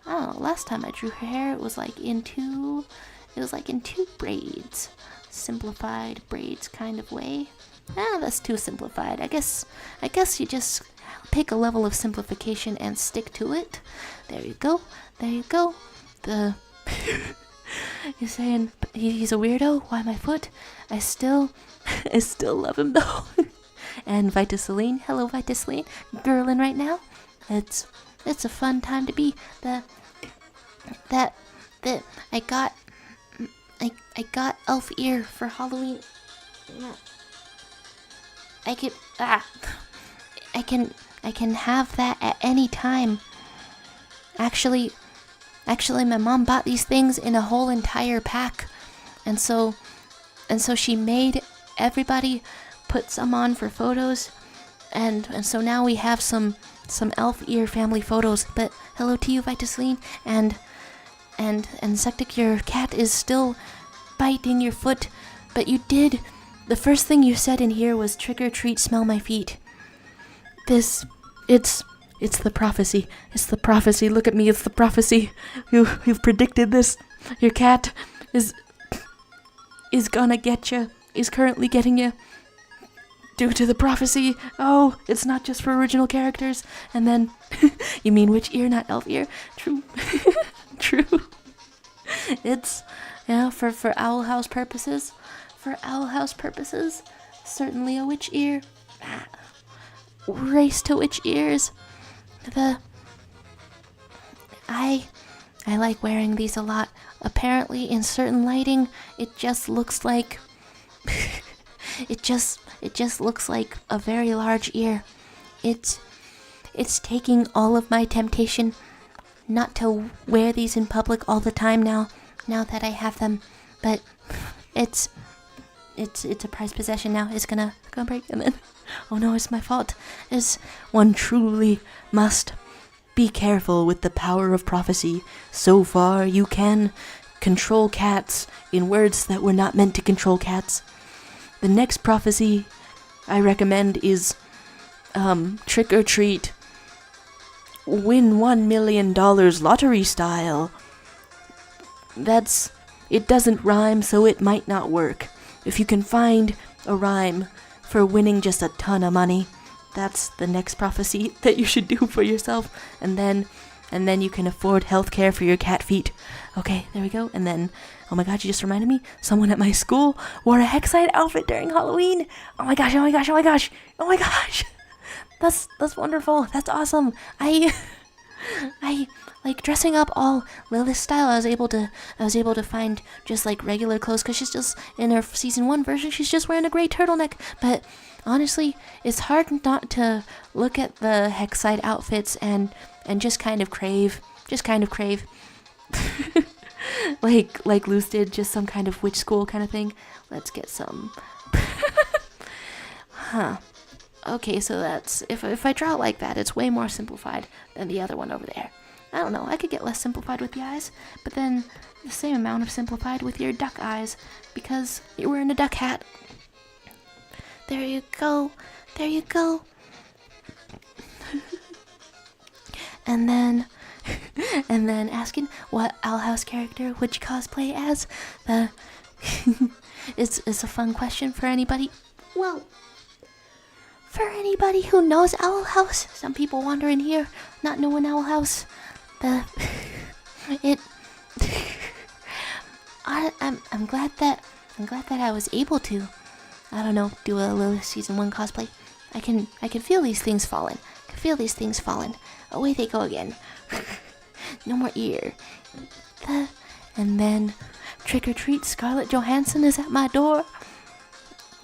I don't know, last time I drew her hair it was like in two braids, simplified braids kind of way. That's too simplified. I guess you just pick a level of simplification and stick to it. There you go. You're saying he's a weirdo? Why my foot? I still love him though. And Vitaceline, hello Vitaceline, girlin' right now. It's a fun time to be. I got elf ear for Halloween. I can have that at any time. Actually, my mom bought these things in a whole entire pack, and so she made everybody put some on for photos, and so now we have some elf ear family photos. But hello to you, Vitaceline, and Sectic, your cat is still biting your foot, but you did. The first thing you said in here was trick or treat, smell my feet. It's the prophecy. It's the prophecy. Look at me, it's the prophecy. You've predicted this. Your cat is gonna get you. Is currently getting you. Due to the prophecy. Oh, it's not just for original characters. And then, you mean witch ear, not elf ear? True. True. It's, for Owl House purposes. Certainly a witch ear. Race to witch ears. I like wearing these a lot. Apparently, in certain lighting, it just looks like it just looks like a very large ear. It's taking all of my temptation not to wear these in public all the time now that I have them. But it's a prized possession now. It's gonna break, and then oh no, it's my fault. One truly must be careful with the power of prophecy. So far, you can control cats in words that were not meant to control cats. The next prophecy I recommend is trick or treat, win $1 million lottery style. It doesn't rhyme, so it might not work. If you can find a rhyme for winning just a ton of money, that's the next prophecy that you should do for yourself. And then you can afford healthcare for your cat feet. Okay, there we go. And then, oh my god, you just reminded me, someone at my school wore a Hexite outfit during Halloween. Oh my gosh. That's wonderful. That's awesome. I like dressing up all Lilith style. I was able to find just like regular clothes, because she's just in her season 1 version, she's just wearing a gray turtleneck. But honestly, it's hard not to look at the Hexite outfits and just kind of crave like Luce did, just some kind of witch school kind of thing. Let's get some okay, so that's if I draw it like that, it's way more simplified than the other one over there. I don't know, I could get less simplified with the eyes, but then the same amount of simplified with your duck eyes, because you're wearing a duck hat. There you go. And then asking what Owl House character would you cosplay as? It's a fun question for anybody. Well, for anybody who knows Owl House. Some people wander in here not knowing Owl House. I'm glad that I was able to, I don't know, do a Lilith season 1 cosplay. I can feel these things falling. Away they go again. No more ear. And then trick or treat, Scarlett Johansson is at my door.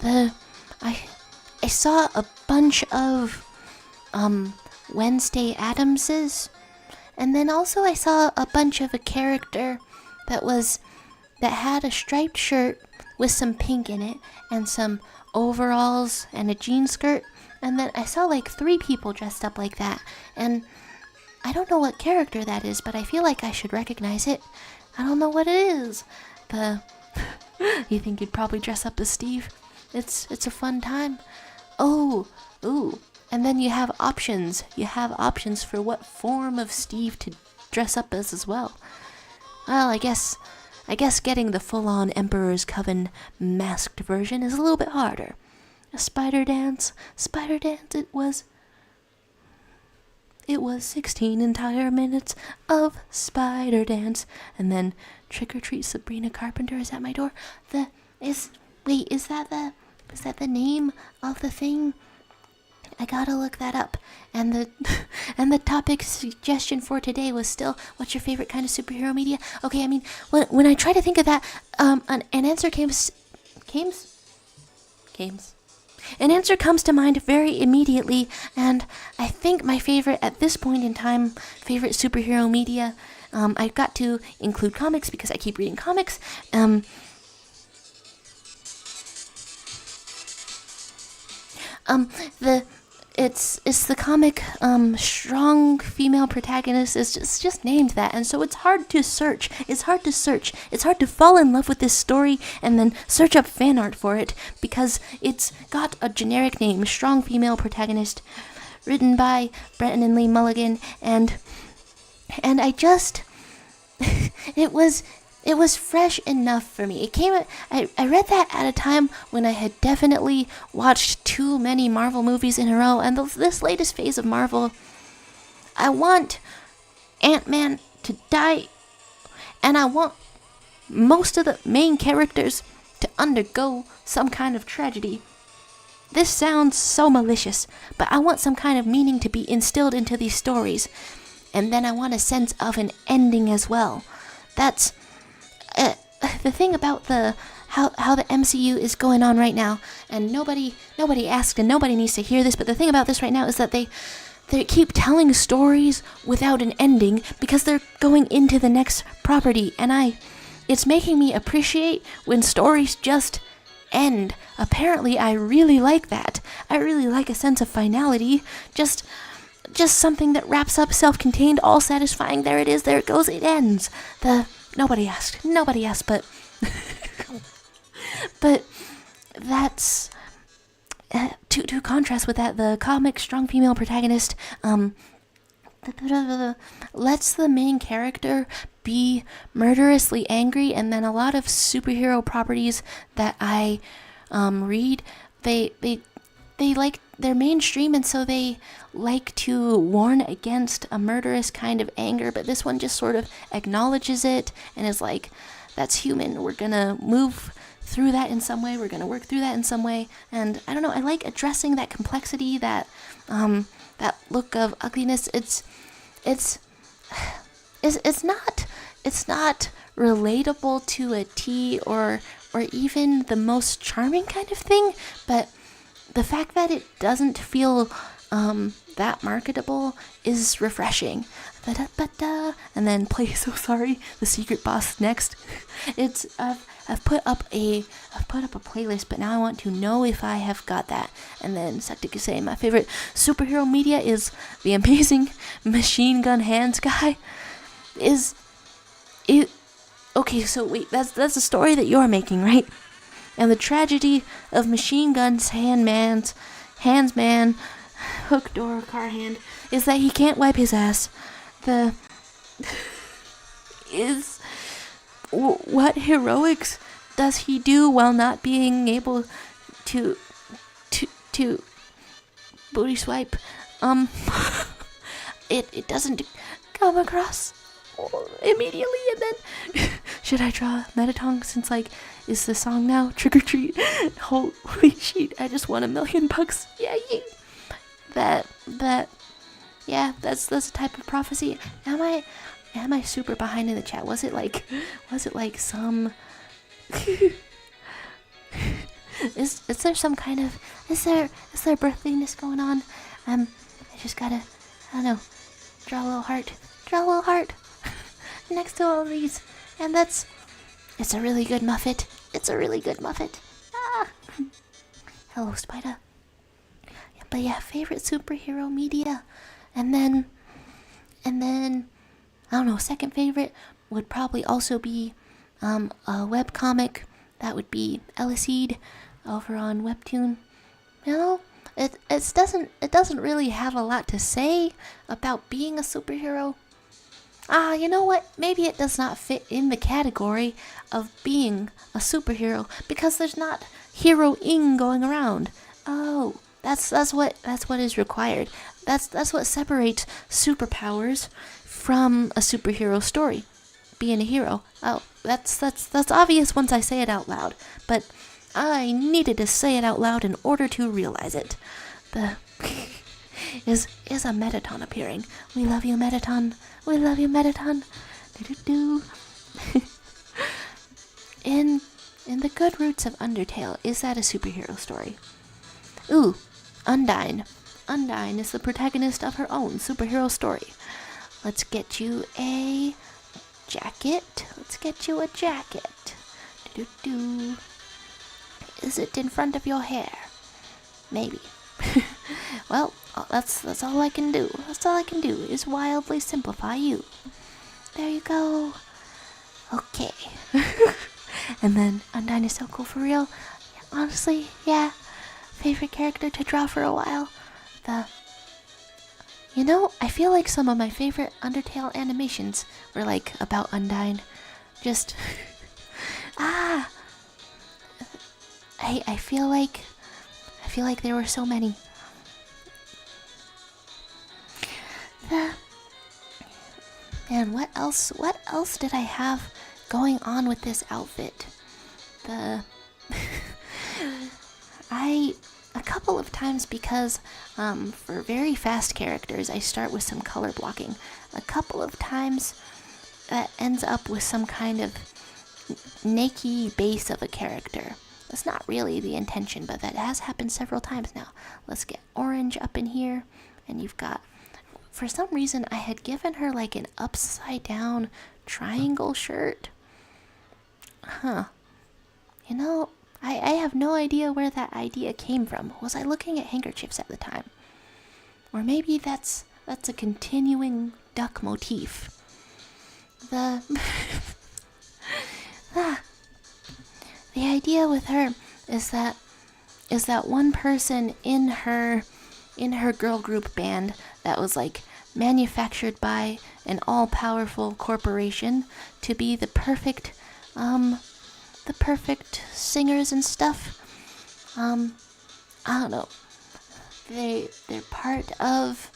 I saw a bunch of Wednesday Addamses, and then also I saw a bunch of a character that had a striped shirt with some pink in it and some overalls and a jean skirt, and then I saw like 3 people dressed up like that, and I don't know what character that is, but I feel like I should recognize it. I don't know what it is. You think you'd probably dress up as Steve? It's a fun time. Oh, ooh. And then you have options. You have options for what form of Steve to dress up as well. Well, I guess getting the full-on Emperor's Coven masked version is a little bit harder. A spider dance, it was 16 entire minutes of spider dance, and then Trick or Treat Sabrina Carpenter is at my door. Is that the name of the thing? I gotta look that up. And the topic suggestion for today was still, what's your favorite kind of superhero media? Okay, I mean, when I try to think of that, an answer An answer comes to mind very immediately, and I think my favorite at this point in time, favorite superhero media, I've got to include comics because I keep reading comics. It's the comic strong female protagonist is just named that, and so it's hard to search. It's hard to fall in love with this story and then search up fan art for it because it's got a generic name, strong female protagonist, written by Brenton and Lee Mulligan, and I just it was fresh enough for me. I read that at a time when I had definitely watched too many Marvel movies in a row, and this latest phase of Marvel, I want Ant-Man to die, and I want most of the main characters to undergo some kind of tragedy. This sounds so malicious, but I want some kind of meaning to be instilled into these stories, and then I want a sense of an ending as well. That's the thing about how the MCU is going on right now, and nobody asked and nobody needs to hear this, but the thing about this right now is that they keep telling stories without an ending because they're going into the next property, and it's making me appreciate when stories just end. Apparently, I really like that. I really like a sense of finality. Just something that wraps up, self-contained, all satisfying. There it is. There it goes. It ends. Nobody asked, but but that's to contrast with that, the comic strong female protagonist lets the main character be murderously angry, and then a lot of superhero properties that I read, they like, they're mainstream, and so they like to warn against a murderous kind of anger, but this one just sort of acknowledges it and is like, that's human, we're gonna move through that in some way, we're gonna work through that in some way. And I don't know, I like addressing that complexity, that look of ugliness. It's not relatable to a T or even the most charming kind of thing, but the fact that it doesn't feel that marketable is refreshing. And then play So Sorry, The Secret Boss next. I've put up a playlist, but now I want to know if I have got that. And then Saktik is saying my favorite superhero media is the amazing Machine Gun Hands guy. Okay, so wait, that's a story that you're making, right? And the tragedy of Machine Gun's hands man, hook door, car hand, is that he can't wipe his ass. What heroics does he do while not being able to booty swipe? It doesn't come across immediately, and then should I draw Metatong since, like, is the song now Trick or Treat? Holy shit, I just won $1 million. Yay! That's a type of prophecy. Am I super behind in the chat? Was it like some Is there some kind of is there birthdayness going on? I just gotta, I don't know, draw a little heart next to all these, and it's a really good muffet. It's a really good muffet. Ah. Hello, Spider. But yeah, favorite superhero media, and then I don't know. Second favorite would probably also be a webcomic. That would be Elliseed over on WEBTOON. You know, it doesn't really have a lot to say about being a superhero. You know what? Maybe it does not fit in the category of being a superhero because there's not hero-ing going around. Oh, that's what is required. That's what separates superpowers from a superhero story. Being a hero. Oh, that's obvious once I say it out loud, but I needed to say it out loud in order to realize it. Is a Metaton appearing? We love you, Metaton. We love you, Metaton. Do. In the good roots of Undertale, is that a superhero story? Ooh, Undyne. Undyne is the protagonist of her own superhero story. Let's get you a jacket. Let's get you a jacket. Do. Is it in front of your hair? Maybe. Well, that's all I can do. That's all I can do is wildly simplify you. There you go. Okay. And then Undyne is so cool for real. Honestly, yeah. Favorite character to draw for a while. I feel like some of my favorite Undertale animations were like about Undyne. Just I feel like there were so many. And what else did I have going on with this outfit? A couple of times, because for very fast characters I start with some color blocking. A couple of times that ends up with some kind of naked base of a character. That's not really the intention, but that has happened several times now. Let's get orange up in here, and you've got, for some reason I had given her like an upside down triangle shirt. I have no idea where that idea came from. Was I looking at handkerchiefs at the time? Or maybe that's a continuing duck motif. The idea with her is that one person in her girl group band that was like manufactured by an all-powerful corporation to be the perfect singers and stuff. I don't know. They're part of.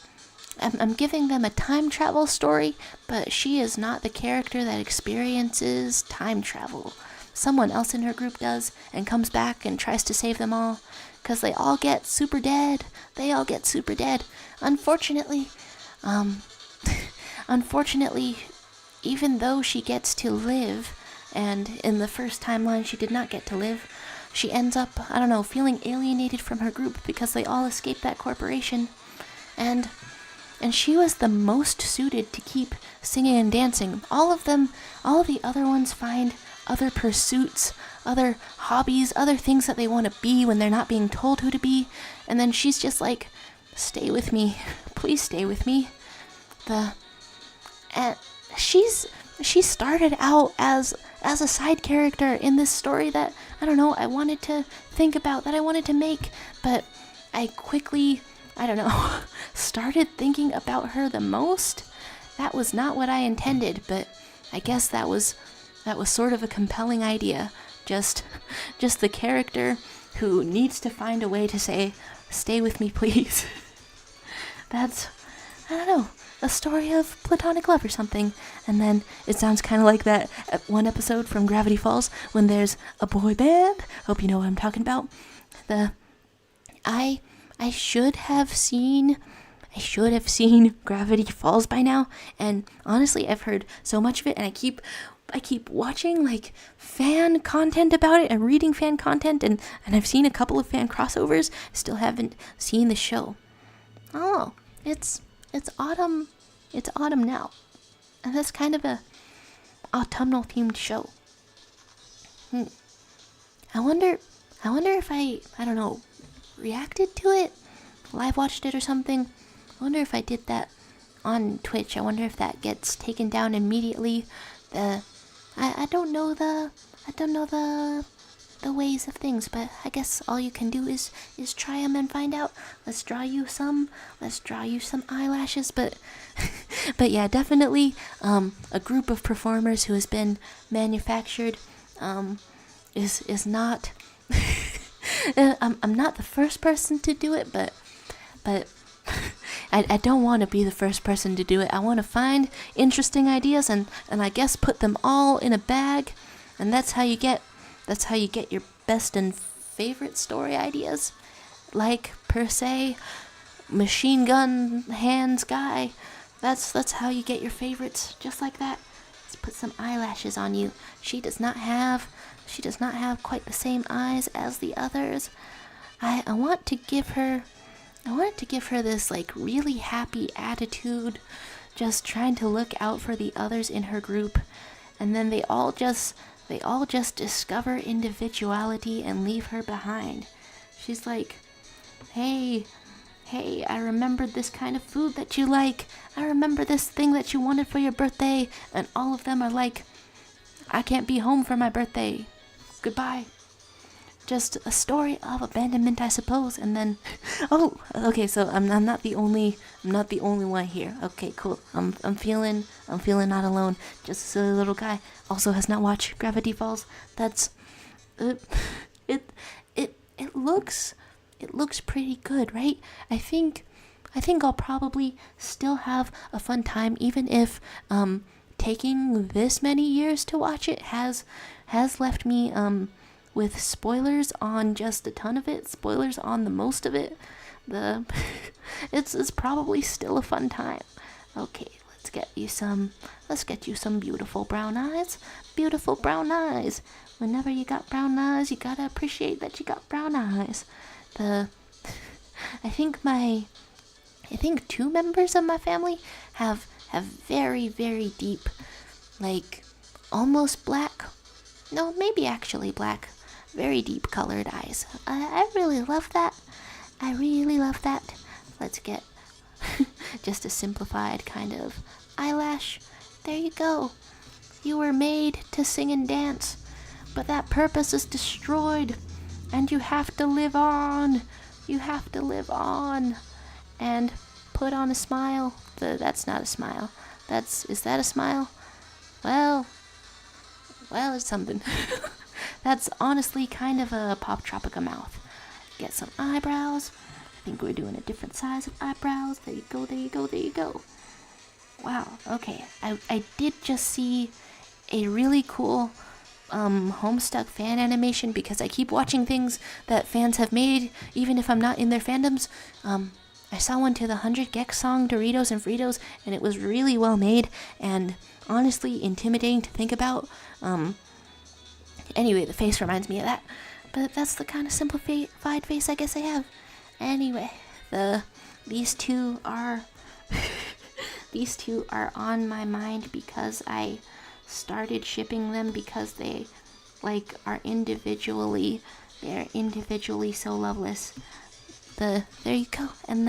I'm giving them a time travel story, but she is not the character that experiences time travel. Someone else in her group does, and comes back and tries to save them all, because they all get super dead. Unfortunately, even though she gets to live, and in the first timeline she did not get to live, she ends up, feeling alienated from her group because they all escaped that corporation. And she was the most suited to keep singing and dancing. All of the other ones find other pursuits, other hobbies, other things that they want to be when they're not being told who to be. And then she's just like, stay with me. Please stay with me. And she started out as a side character in this story that, I wanted to think about, that I wanted to make, but I quickly, started thinking about her the most. That was not what I intended, but I guess that was sort of a compelling idea. Just the character who needs to find a way to say, stay with me, please. That's, a story of platonic love or something. And then it sounds kind of like that one episode from Gravity Falls when there's a boy band. Hope you know what I'm talking about. I should have seen Gravity Falls by now, and honestly I've heard so much of it and I keep watching like fan content about it and reading fan content, and I've seen a couple of fan crossovers. Still haven't seen the show. Oh, it's autumn. It's autumn now, and that's kind of a autumnal themed show. I wonder if I don't know, reacted to it, live watched it or something. I wonder if I did that on Twitch. I wonder if that gets taken down immediately. I don't know the ways of things, but I guess all you can do is try them and find out. Let's draw you some eyelashes, but but yeah, definitely a group of performers who has been manufactured is not I'm not the first person to do it, but I don't want to be the first person to do it. I want to find interesting ideas and I guess put them all in a bag, and that's how you get your best and favorite story ideas. Like, per se, machine gun hands guy. That's how you get your favorites, just like that. Let's put some eyelashes on you. She does not have quite the same eyes as the others. I want to give her this like really happy attitude, just trying to look out for the others in her group, and then they all just discover individuality and leave her behind. She's like, hey, I remembered this kind of food that you like. I remember this thing that you wanted for your birthday. And all of them are like, I can't be home for my birthday. Goodbye. Just a story of abandonment, I suppose. And then, oh, okay, so I'm not the only one here. Okay, cool. I'm feeling not alone. Just a silly little guy also has not watched Gravity Falls. That's it looks pretty good, right? I think I'll probably still have a fun time, even if taking this many years to watch it has left me with spoilers on just a ton of it, spoilers on the most of it. It's probably still a fun time. Okay, let's get you some beautiful brown eyes. Beautiful brown eyes. Whenever you got brown eyes, you gotta appreciate that you got brown eyes. I think two members of my family have very, very deep, like almost black, no, maybe actually black, very deep colored eyes. I really love that. Let's get just a simplified kind of eyelash. There you go. You were made to sing and dance, but that purpose is destroyed, and you have to live on. And put on a smile. That's not a smile. Is that a smile? Well, it's something. That's honestly kind of a Pop Tropica mouth. Get some eyebrows. I think we're doing a different size of eyebrows. There you go. Wow, okay. I did just see a really cool Homestuck fan animation, because I keep watching things that fans have made, even if I'm not in their fandoms. I saw one to the 100 Gex song, Doritos and Fritos, and it was really well made, and honestly intimidating to think about. Anyway, the face reminds me of that, but that's the kind of simplified face I guess I have. Anyway, these two are on my mind because I started shipping them, because they are individually so loveless. There you go. And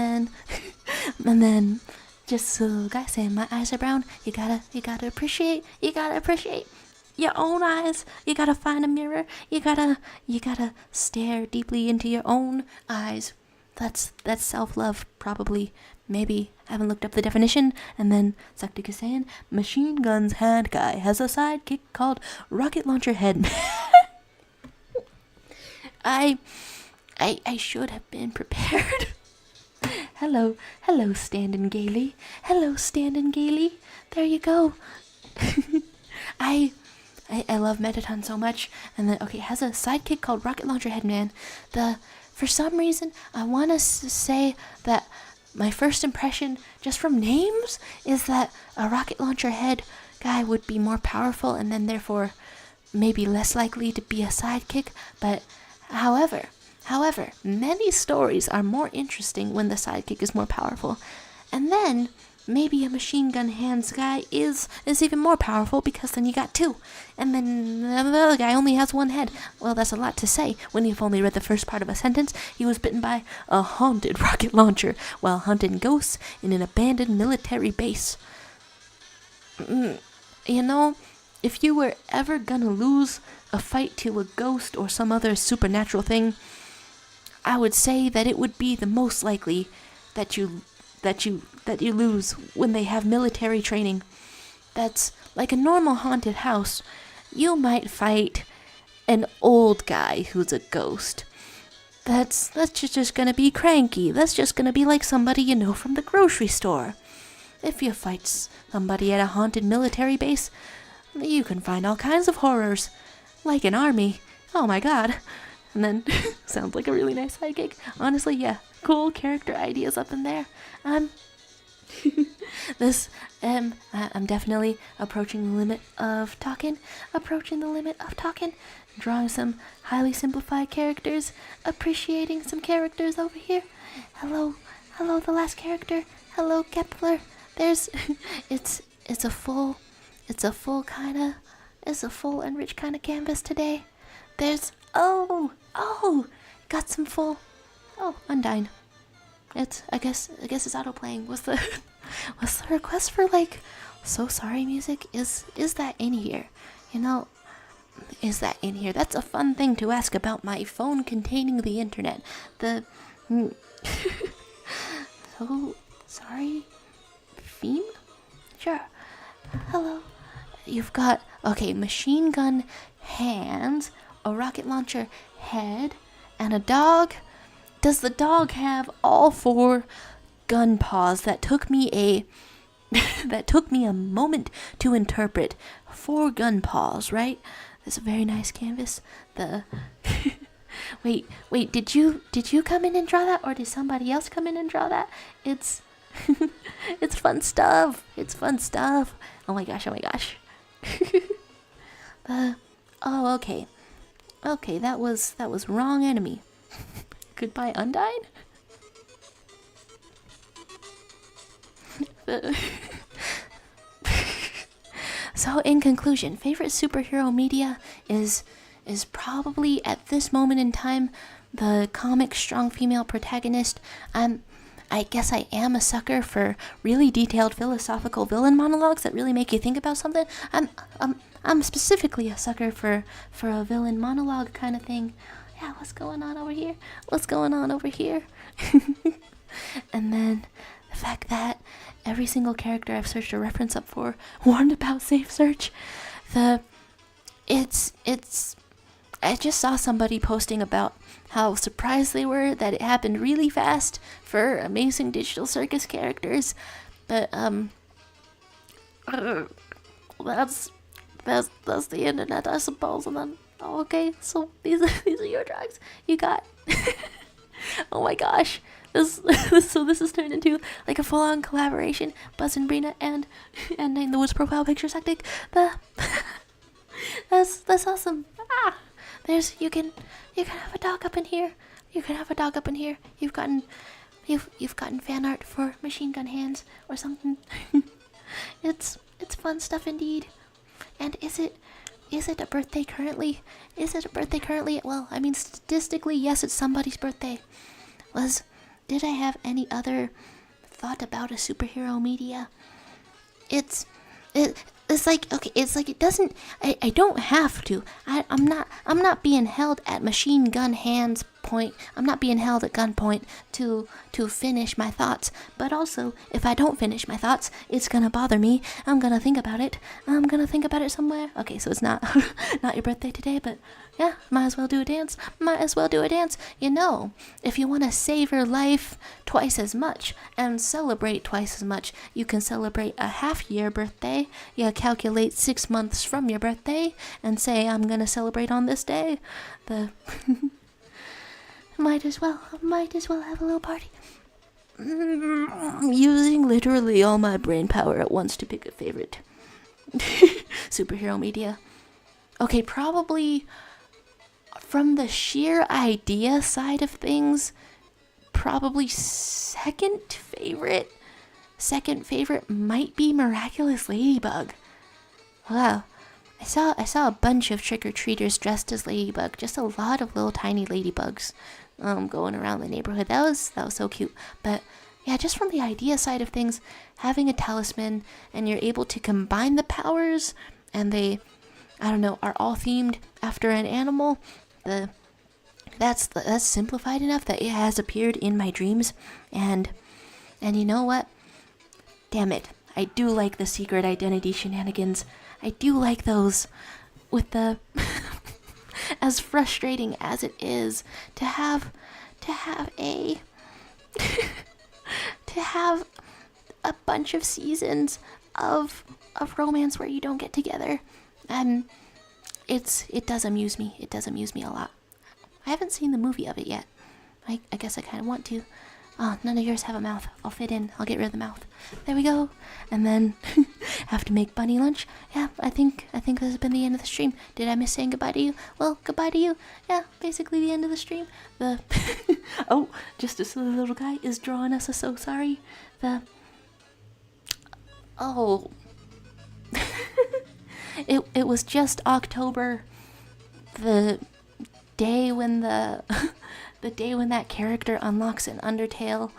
then just so guys saying my eyes are brown, you gotta appreciate your own eyes. You gotta find a mirror. You gotta stare deeply into your own eyes. That's self-love, probably. Maybe. I haven't looked up the definition. And then Saktik is saying, Machine Gun's hand guy has a sidekick called Rocket Launcher Head. I should have been prepared. Hello, Standin' Gaily. There you go. I love Mettaton so much. And then, okay, it has a sidekick called Rocket Launcher Head Man. For some reason, I want to say that my first impression, just from names, is that a rocket launcher head guy would be more powerful and then therefore maybe less likely to be a sidekick. But however, many stories are more interesting when the sidekick is more powerful. And then maybe a machine gun hands guy is even more powerful because then you got two. And then the other guy only has one head. Well, that's a lot to say when you've only read the first part of a sentence. He was bitten by a haunted rocket launcher while hunting ghosts in an abandoned military base. You know, if you were ever gonna lose a fight to a ghost or some other supernatural thing, I would say that it would be the most likely that you lose when they have military training. That's like a normal haunted house. You might fight an old guy who's a ghost. That's just gonna be cranky. That's just gonna be like somebody you know from the grocery store. If you fight somebody at a haunted military base, you can find all kinds of horrors. Like an army. Oh my god. And then, sounds like a really nice sidekick. Honestly, yeah. Cool character ideas up in there. I'm definitely approaching the limit of talking. Drawing some highly simplified characters. Appreciating some characters over here. Hello, the last character. Hello, Kepler. There's, it's a full and rich kind of canvas today. There's, got some full, Undyne. I guess it's auto playing. Was the request for like so sorry music? Is that in here? You know, is that in here? That's a fun thing to ask about my phone containing the internet. So sorry theme? Sure. Hello. You've got machine gun hands, a rocket launcher head, and a dog. Does the dog have all four gun paws? That took me a moment to interpret. 4 gun paws, right? That's a very nice canvas. Wait, did you come in and draw that, or did somebody else come in and draw that? It's it's fun stuff. Oh my gosh. Okay, that was wrong enemy. Goodbye, Undyne? So, in conclusion, favorite superhero media is probably, at this moment in time, the comic strong female protagonist. I guess I am a sucker for really detailed philosophical villain monologues that really make you think about something. I'm specifically a sucker for a villain monologue kind of thing. Yeah, what's going on over here? And then the fact that every single character I've searched a reference up for warned about safe search. I just saw somebody posting about how surprised they were that it happened really fast for Amazing Digital Circus characters. But that's the internet, I suppose. And then okay, so these are your drugs. You got oh my gosh. This has turned into like a full-on collaboration. Buzz and Brina and in the Woods profile picture tactic. That's awesome. You can have a dog up in here. You've gotten fan art for Machine Gun Hands or something. It's fun stuff indeed. And is it a birthday currently? Well, I mean, statistically, yes, it's somebody's birthday. Did I have any other thought about a superhero media? It's like, okay, it's like it doesn't, I don't have to. I'm not being held at machine gun hands point. I'm not being held at gunpoint to finish my thoughts. But also, if I don't finish my thoughts, it's gonna bother me. I'm gonna think about it somewhere. Okay, so it's not not your birthday today, but yeah, might as well do a dance. You know, if you want to savor life twice as much and celebrate twice as much, you can celebrate a half-year birthday. You calculate 6 months from your birthday and say, I'm gonna celebrate on this day. Might as well have a little party. Using literally all my brain power at once to pick a favorite. Superhero media. Okay, probably from the sheer idea side of things, probably second favorite might be Miraculous Ladybug. Wow. I saw a bunch of trick-or-treaters dressed as Ladybug, just a lot of little tiny ladybugs going around the neighborhood. That was so cute. But yeah, just from the idea side of things, having a talisman and you're able to combine the powers and they, I don't know, are all themed after an animal, that's simplified enough that it has appeared in my dreams. And you know what? Damn it. I do like the secret identity shenanigans. I do like those with the as frustrating as it is to have a to have a bunch of seasons of romance where you don't get together. And it does amuse me. It does amuse me a lot. I haven't seen the movie of it yet. I guess I kind of want to. Oh, none of yours have a mouth. I'll fit in. I'll get rid of the mouth. There we go. And then have to make bunny lunch. Yeah, I think this has been the end of the stream. Did I miss saying goodbye to you? Well, goodbye to you. Yeah, basically the end of the stream. Oh, just a silly little guy is drawing us. So sorry. It was just October. The day when the day when that character unlocks an Undertale,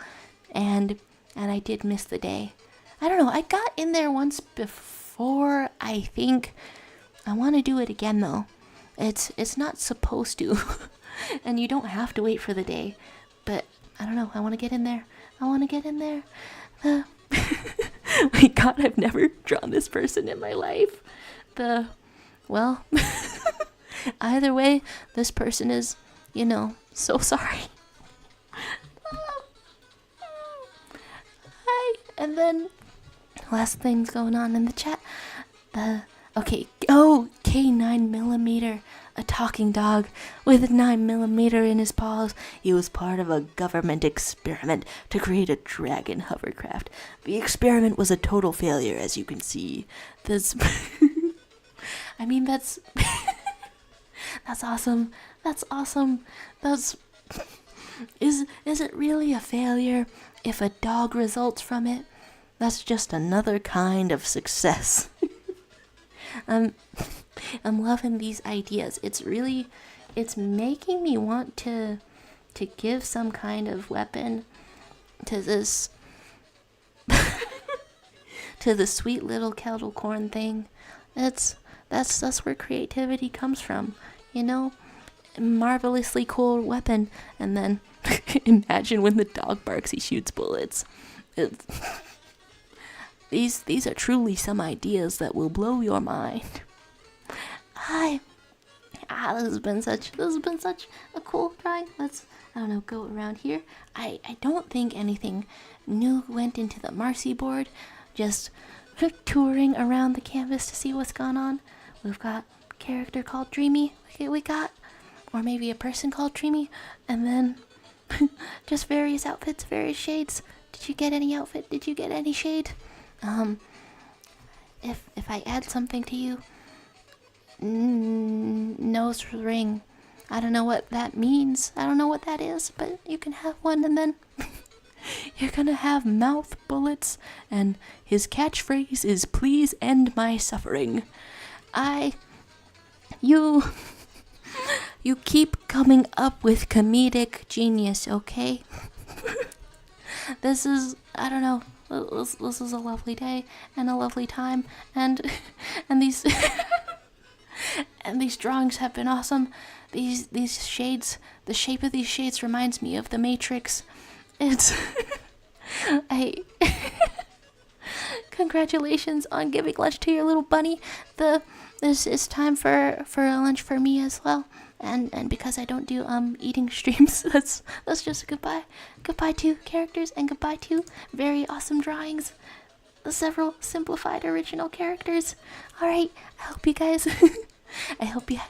and I did miss the day. I don't know, I got in there once before, I think. I want to do it again though. It's not supposed to. And you don't have to wait for the day. But I don't know, I want to get in there. My god, I've never drawn this person in my life. Well, either way, this person is, so sorry. Hi. And then, last things going on in the chat. K9mm, a talking dog with a 9mm in his paws. He was part of a government experiment to create a dragon hovercraft. The experiment was a total failure, as you can see. That's that's awesome. That's awesome. Is it really a failure if a dog results from it? That's just another kind of success. I'm loving these ideas. It's making me want to give some kind of weapon to this to the sweet little kettle corn thing. That's where creativity comes from, marvelously cool weapon. And then imagine when the dog barks, he shoots bullets. These are truly some ideas that will blow your mind. Hi. This has been such a cool drawing. Let's, go around here. I don't think anything new went into the Marcy board. Just touring around the canvas to see what's gone on. We've got a character called Dreamy. Or maybe a person called Dreamy. And then just various outfits, various shades. Did you get any outfit? Did you get any shade? If I add something to you, nose ring. I don't know what that means. I don't know what that is, but you can have one, and then you're gonna have mouth bullets, and his catchphrase is "Please end my suffering." You keep coming up with comedic genius, okay? This is, this is a lovely day and a lovely time, and these and these drawings have been awesome. These shades, the shape of these shades reminds me of the Matrix. It's congratulations on giving lunch to your little bunny. This is time for a lunch for me as well. And because I don't do eating streams, that's just a goodbye. Goodbye to characters and goodbye to very awesome drawings. The several simplified original characters. Alright, I hope you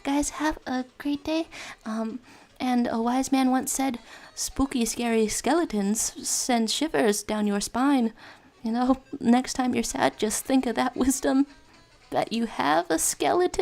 guys have a great day. And a wise man once said, spooky scary skeletons send shivers down your spine. Next time you're sad, just think of that wisdom. that you have a skeleton.